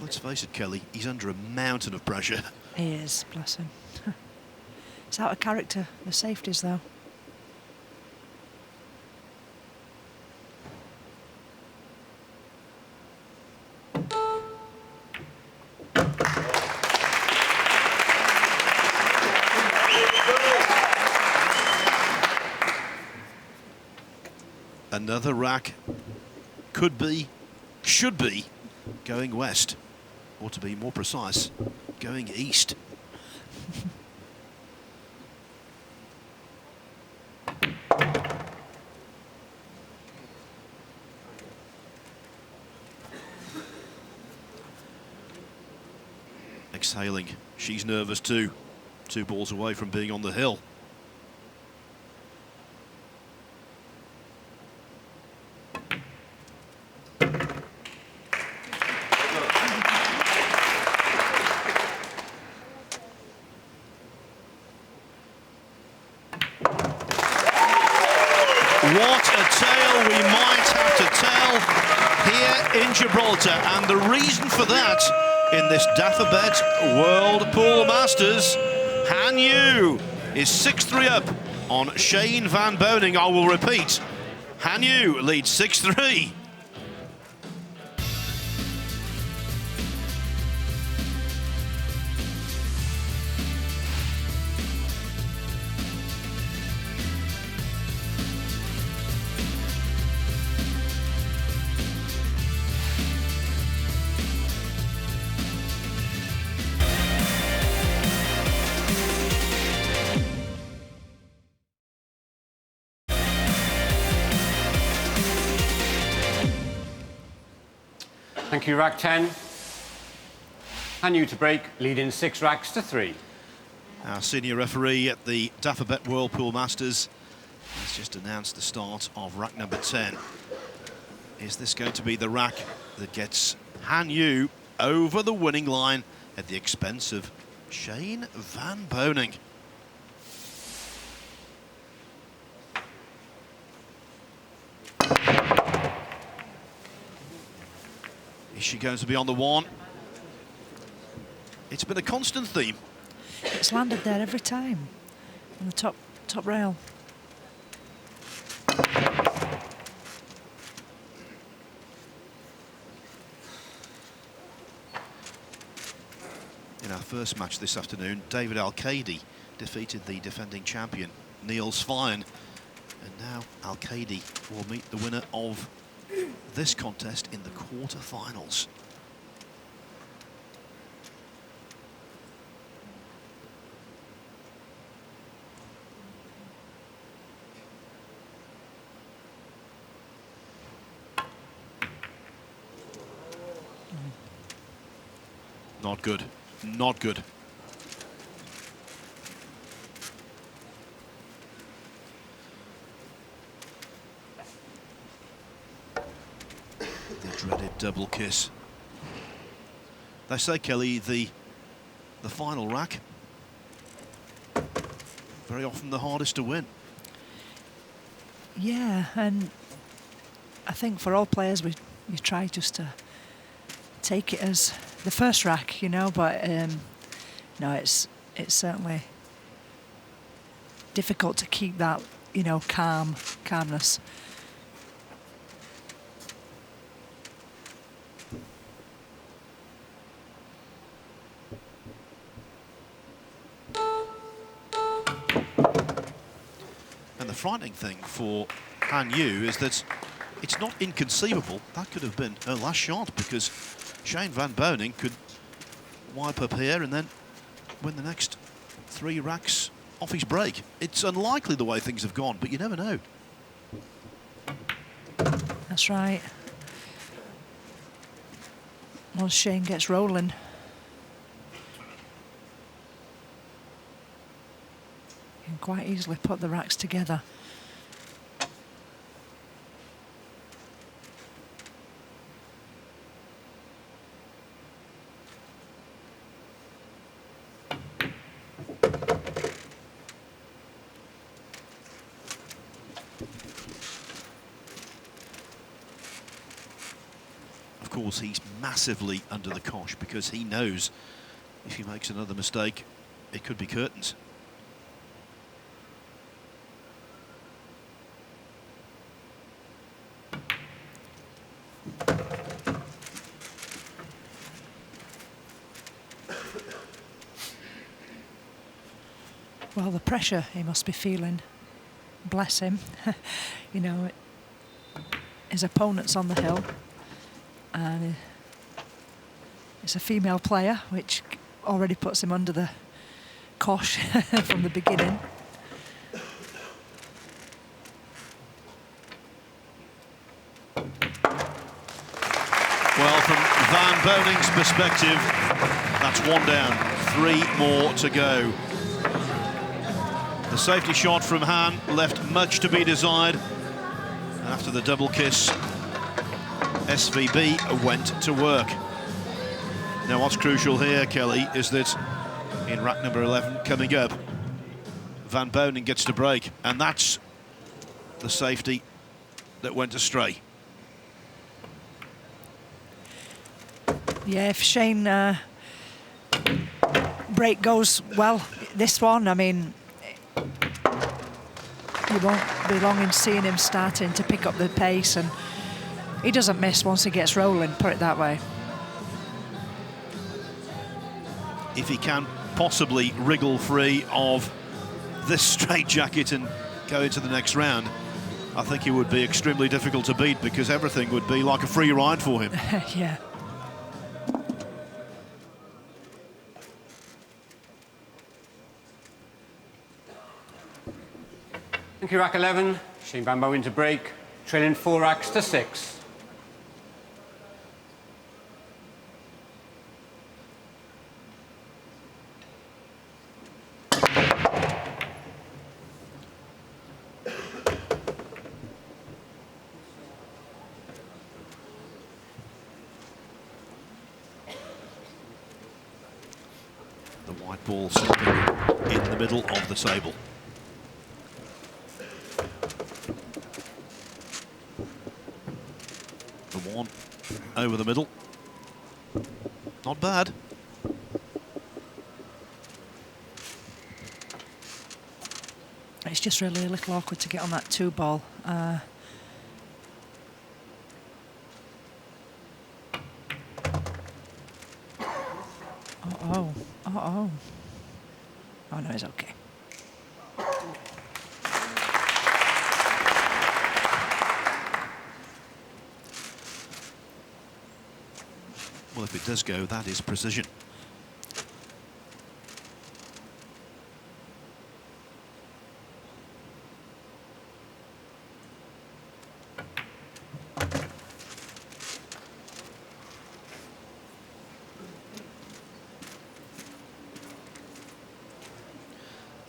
Let's face it, Kelly, he's under a mountain of pressure. He is, bless him. It's out of character, the safeties, though. Another rack could be, should be, going west. Or to be more precise, going east. Exhaling. She's nervous too. 2 balls away from being on the hill. What a tale we might have to tell here in Gibraltar. And the reason for that, in this Dafabet World Pool Masters, Han Yu is 6-3 up on Shane van Boening. I will repeat, Han Yu leads 6-3. Thank you, rack 10. Han Yu to break, leading 6 racks to 3. Our senior referee at the Dafabet World Pool Masters has just announced the start of rack number 10. Is this going to be the rack that gets Han Yu over the winning line at the expense of Shane van Boening? Is she going to be on the one? It's been a constant theme. It's landed there every time on the top rail. first match this afternoon, David Al-Qaedi defeated the defending champion, Niels Svein. And now Al-Qaedi will meet the winner of this contest in the quarter-finals. Not good, not good. The dreaded double kiss. They say, Kelly, the final rack, very often the hardest to win. Yeah, and I think for all players, we try just to take it as the first rack, you know, but no, it's certainly difficult to keep that, you know, calmness. And the frightening thing for Han Yu is that it's not inconceivable that could have been her last shot, because Shane van Boening could wipe up here and then win the next 3 racks off his break. It's unlikely the way things have gone, but you never know. That's right. Once Shane gets rolling, you can quite easily put the racks together. Of course, he's massively under the cosh because he knows if he makes another mistake, it could be curtains. Well, the pressure he must be feeling, bless him. You know, his opponent's on the hill, and it's a female player, which already puts him under the cosh from the beginning. Well, from Van Boning's perspective, that's 1 down, 3 more to go. The safety shot from Han left much to be desired. And after the double kiss, SVB went to work. Now, what's crucial here, Kelly, is that in rack number 11 coming up, Van Boening gets to break, and that's the safety that went astray. Yeah, if Shane break goes well, this one, I mean, you won't be long in seeing him starting to pick up the pace, and he doesn't miss once he gets rolling, put it that way. If he can possibly wriggle free of this straitjacket and go into the next round, I think he would be extremely difficult to beat, because everything would be like a free ride for him. Yeah. Thank you, rack 11. Shane van Boening to break, trailing 4 racks to 6. The white ball stopping in the middle of the table. The 1 over the middle. Not bad. It's just really a little awkward to get on that 2 ball. No, it's okay. Well, if it does go, that is precision.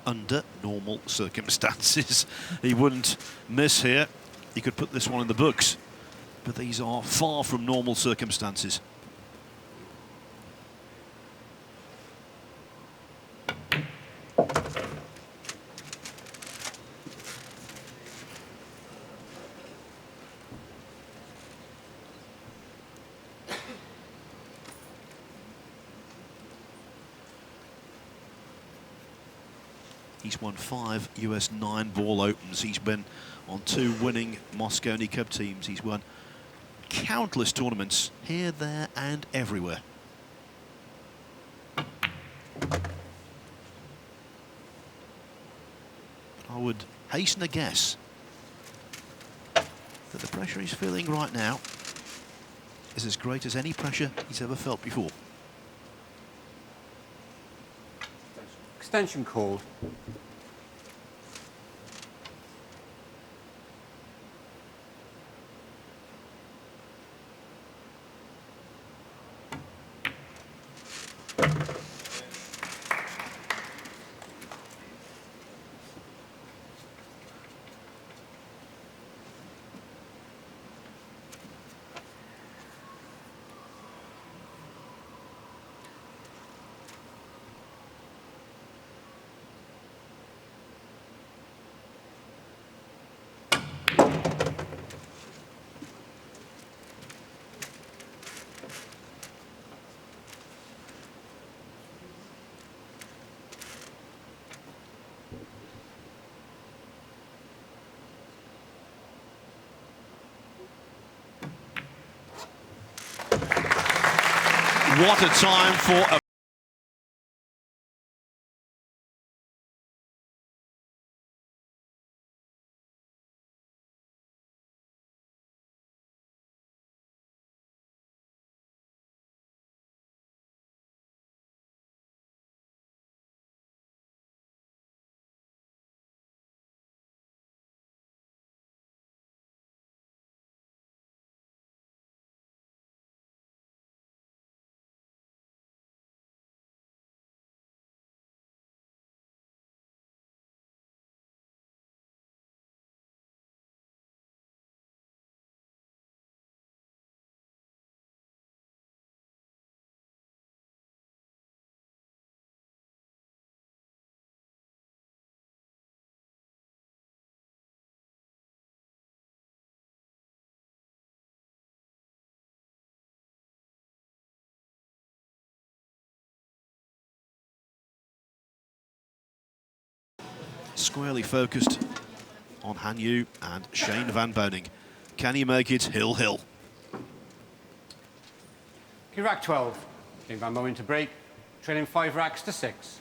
Under normal circumstances, he wouldn't miss here. He could put this one in the books, but these are far from normal circumstances. He's won 5 US 9-ball opens. He's been on 2 winning Mosconi Cup teams. He's won countless tournaments here, there and everywhere. I would hasten a guess that the pressure he's feeling right now is as great as any pressure he's ever felt before. Extension called. What a time for a squarely focused on Han Yu and Shane van Boening. Can he make it hill-hill? Rack 12. Shane van Boening to break. Trailing 5 racks to 6.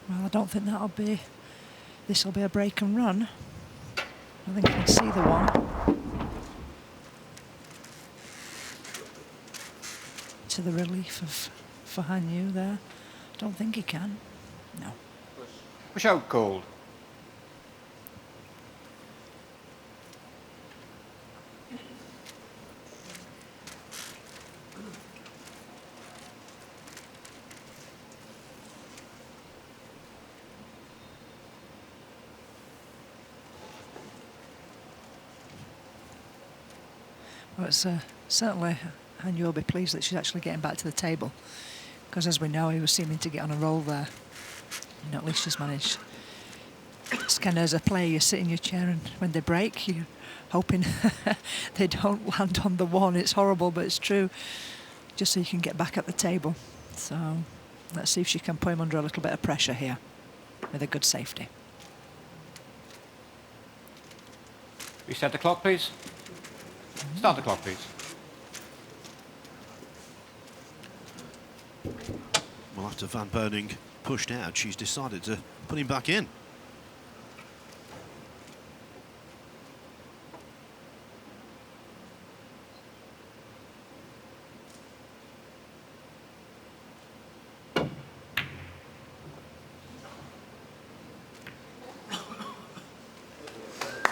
Well, I don't think this will be a break and run. I think I can see the one. To the relief of for Han Yu there. Don't think he can. No. Push out called. Well, it's certainly Han Yu will be pleased that she's actually getting back to the table, because as we know, he was seeming to get on a roll there. And at least she's managed It's kind of, as a player, you sit in your chair and when they break, you're hoping they don't land on the one. It's horrible, but it's true. Just so you can get back at the table. So let's see if she can put him under a little bit of pressure here with a good safety. Reset the clock, please. Start the clock, please. Well, after Van Boening pushed out, she's decided to put him back in.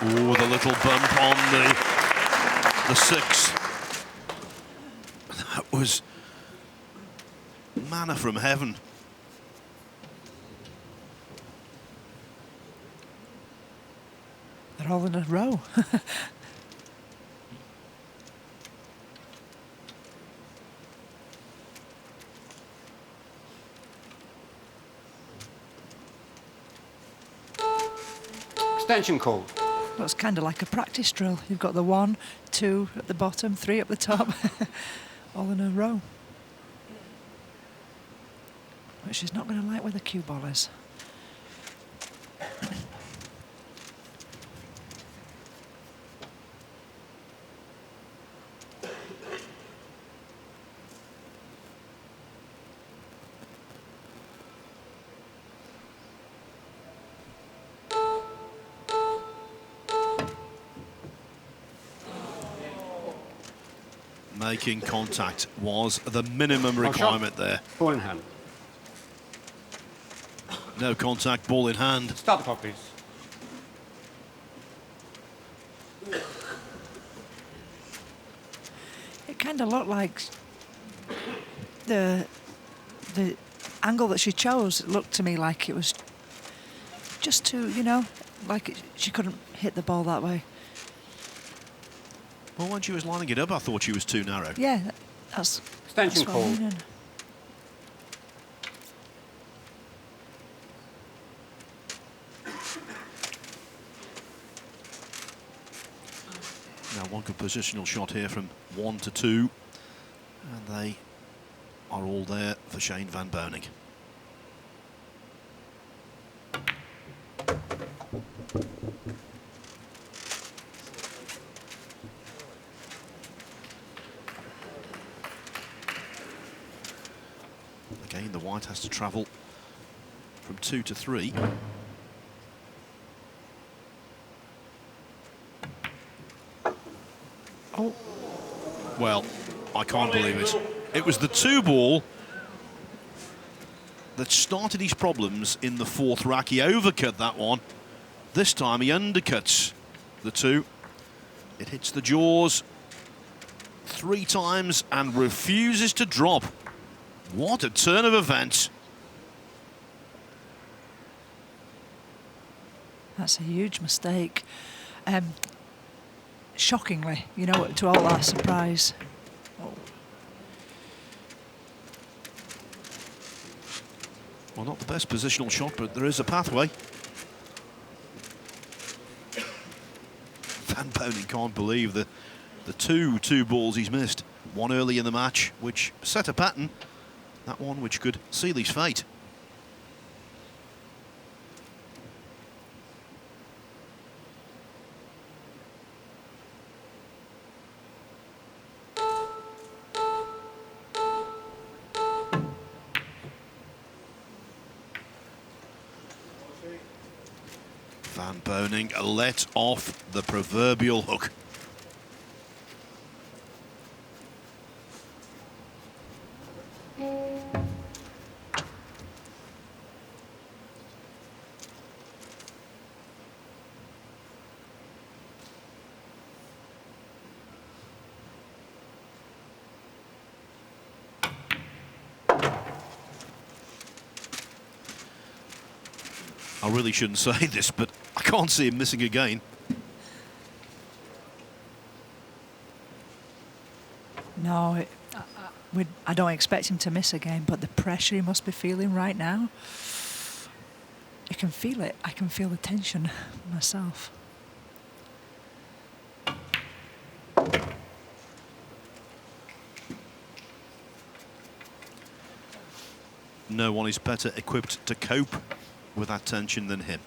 Ooh, the little bump on the 6. That was manna from heaven. They're all in a row. Extension call. Well, it's kind of like a practice drill. You've got the 1, 2 at the bottom, 3 at the top, all in a row. But she's not going to like where the cue ball is. Making contact was the minimum requirement there. Ball in hand. No contact, ball in hand. Start the clock, please. It kind of looked like the angle that she chose. It looked to me like it was just too, you know, like she couldn't hit the ball that way. Well, when she was lining it up, I thought she was too narrow. Yeah, that's Extension what I'm call. meaning. Now, one good positional shot here from 1 to 2. And they are all there for Shane van Boening. Again, the white has to travel from 2 to 3. Oh, Well, I can't believe it. It was the 2 ball that started his problems in the 4th rack. He overcut that one. This time he undercuts the 2. It hits the jaws 3 times and refuses to drop. What a turn of events. that's a huge mistake. Shockingly, you know, to all our surprise. Oh. Well, not the best positional shot, but there is a pathway. Van Boening can't believe the two balls he's missed. One early in the match, which set a pattern. That one which could seal his fate. Van Boening let off the proverbial hook. I really shouldn't say this, but I can't see him missing again. No, I don't expect him to miss again, but the pressure he must be feeling right now. You can feel it. I can feel the tension myself. No one is better equipped to cope with that tension than him.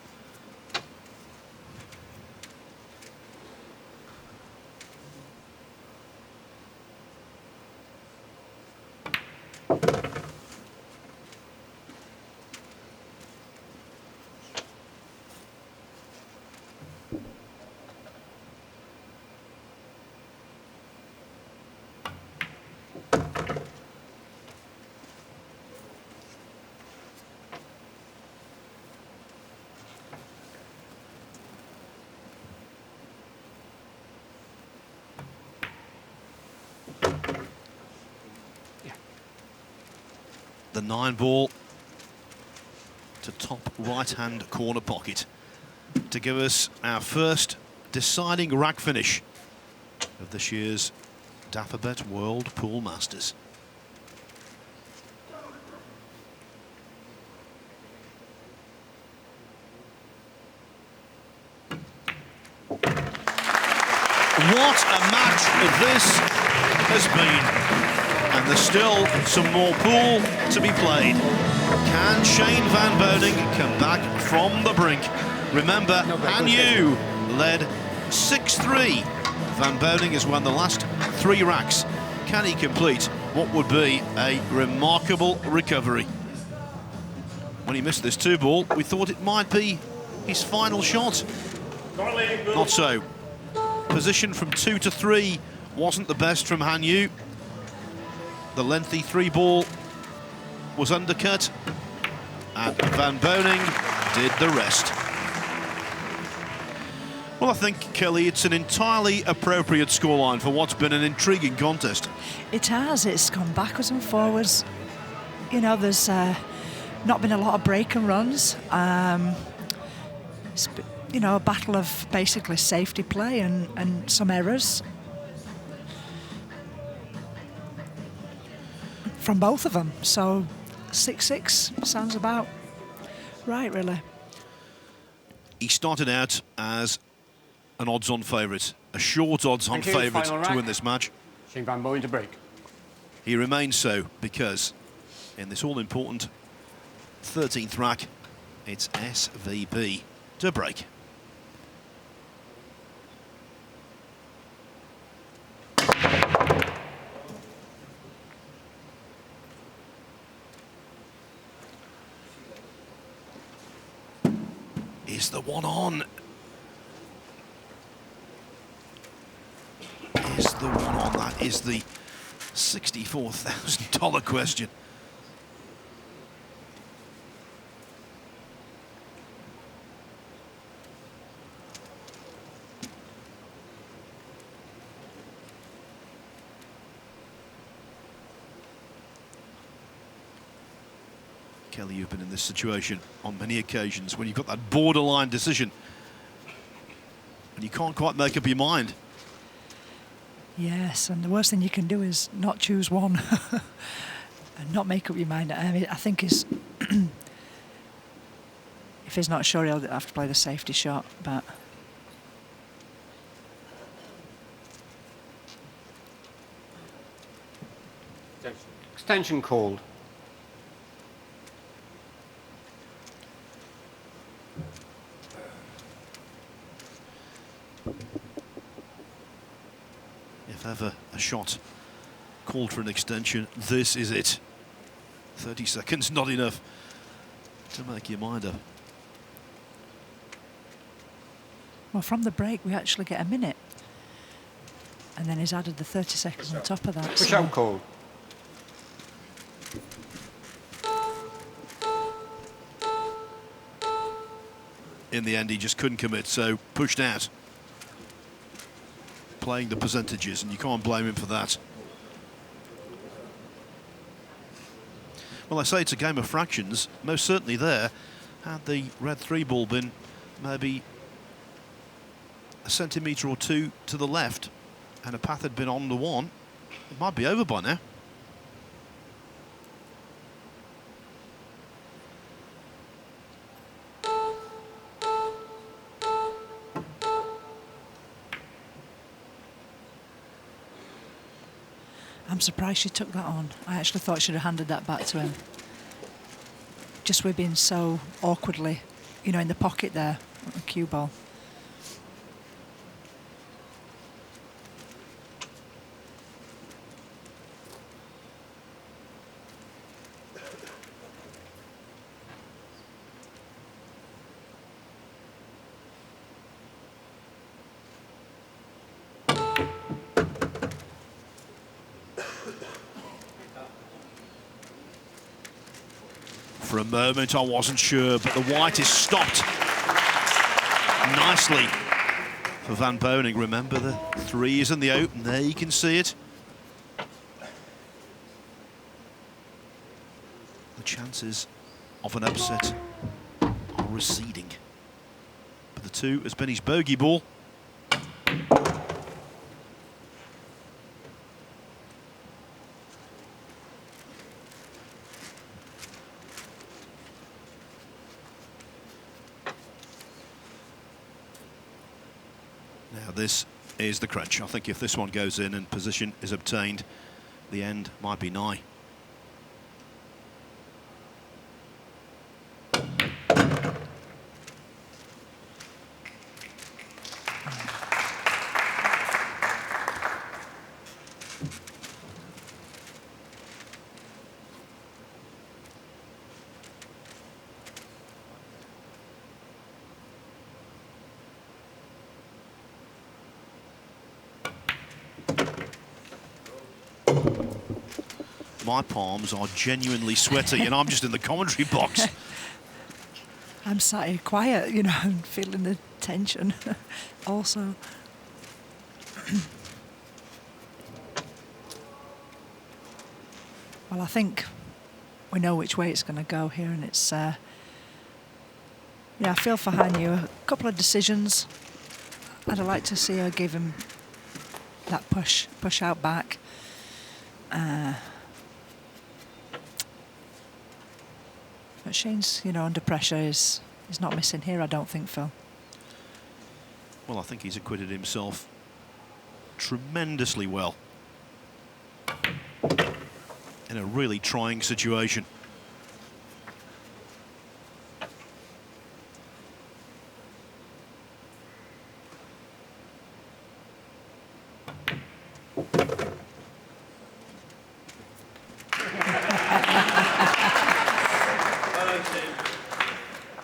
The 9 ball to top right-hand corner pocket to give us our first deciding rack finish of this year's Dafabet World Pool Masters. What a match this has been. And there's still some more pool to be played. Can Shane van Boening come back from the brink? Remember, Han Yu led 6-3. Van Boening has won the last 3 racks. Can he complete what would be a remarkable recovery? When he missed this 2 ball, we thought it might be his final shot. Not so. Position from 2 to 3 wasn't the best from Han Yu. The lengthy 3 ball was undercut, and Van Boening did the rest. Well, I think, Kelly, it's an entirely appropriate scoreline for what's been an intriguing contest. It has. It's gone backwards and forwards. You know, there's not been a lot of break and runs. It's, you know, a battle of basically safety play and some errors from both of them. So 6-6 sounds about right, really. He started out as an odds-on favourite, a short odds-on favourite to win this match. Shane van Boening to break. He remains so because in this all-important 13th rack, it's SVB to break. Is the one on? Is the one on? That is the $64,000 question. Kelly, you've been in this situation on many occasions when you've got that borderline decision and you can't quite make up your mind. Yes, and the worst thing you can do is not choose one and not make up your mind. I mean, I think if he's not sure, he'll have to play the safety shot, but... Extension called. If ever a shot called for an extension, this is it. 30 seconds, not enough to make your mind up. Well, from the break, we actually get a minute. And then he's added the 30 seconds on top of that. Push out call. In the end, he just couldn't commit, so pushed out. Playing the percentages, and you can't blame him for that. Well, I say it's a game of fractions. Most certainly there. Had the red 3 ball been maybe a centimetre or 2 to the left, and a path had been on the 1, it might be over by now. I'm surprised she took that on. I actually thought she'd have handed that back to him. Just with being so awkwardly, you know, in the pocket there, on the cue ball. For a moment, I wasn't sure, but the white is stopped nicely for Van Boening. Remember, the 3 is in the open. There you can see it. The chances of an upset are receding. But the 2 has been his bogey ball. Now this is the crunch. I think if this one goes in and position is obtained, the end might be nigh. My palms are genuinely sweaty and I'm just in the commentary box. I'm sat here quiet, you know, and feeling the tension also. Well, I think we know which way it's going to go here, and it's, yeah, I feel for Hanyu. A couple of decisions. I'd like to see her give him that push out back. But Shane's, you know, under pressure is not missing here, I don't think, Phil. Well, I think he's acquitted himself tremendously well in a really trying situation.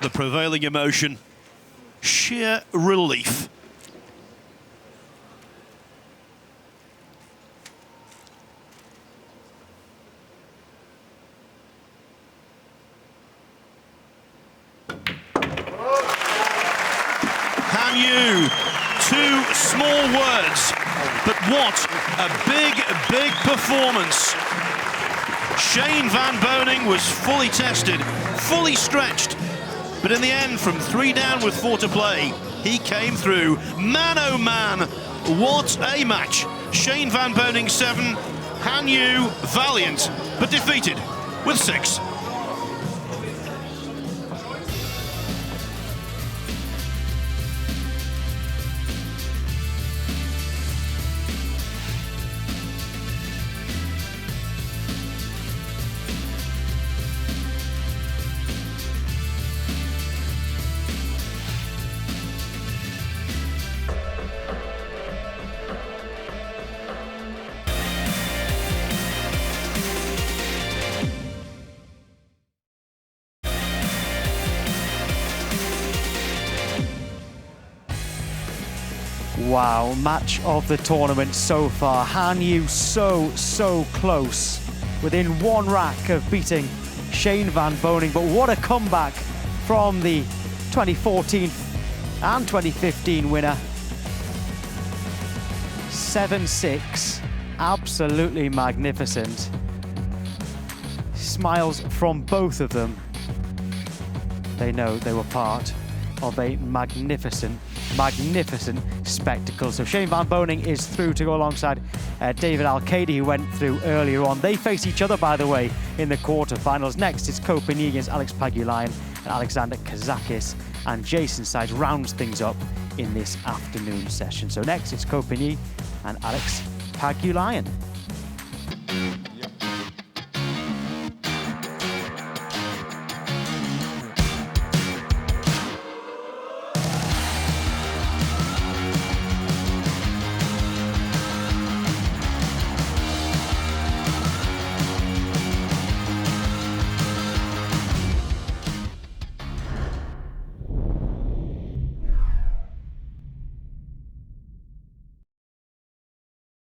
The prevailing emotion, sheer relief. Hanyu, 2 small words, but what a big performance. Shane van Boening was fully tested, fully stretched, but in the end, from 3 down with 4 to play, he came through. Man, oh man, what a match. Shane van Boening 7, Hanyu valiant, but defeated with 6. Wow, match of the tournament so far. Hanyu so close, within 1 rack of beating Shane van Boening. But what a comeback from the 2014 and 2015 winner. 7-6, absolutely magnificent. Smiles from both of them. They know they were part of a magnificent spectacle. So Shane van Boening is through to go alongside David Al-Qaedi, who went through earlier on. They face each other, by the way, in the quarterfinals. Next, it's Copenhagen against Alex Pagulayan and Alexander Kazakis. And Jason Sides rounds things up in this afternoon session. So next, it's Copenhagen and Alex Pagulayan. it.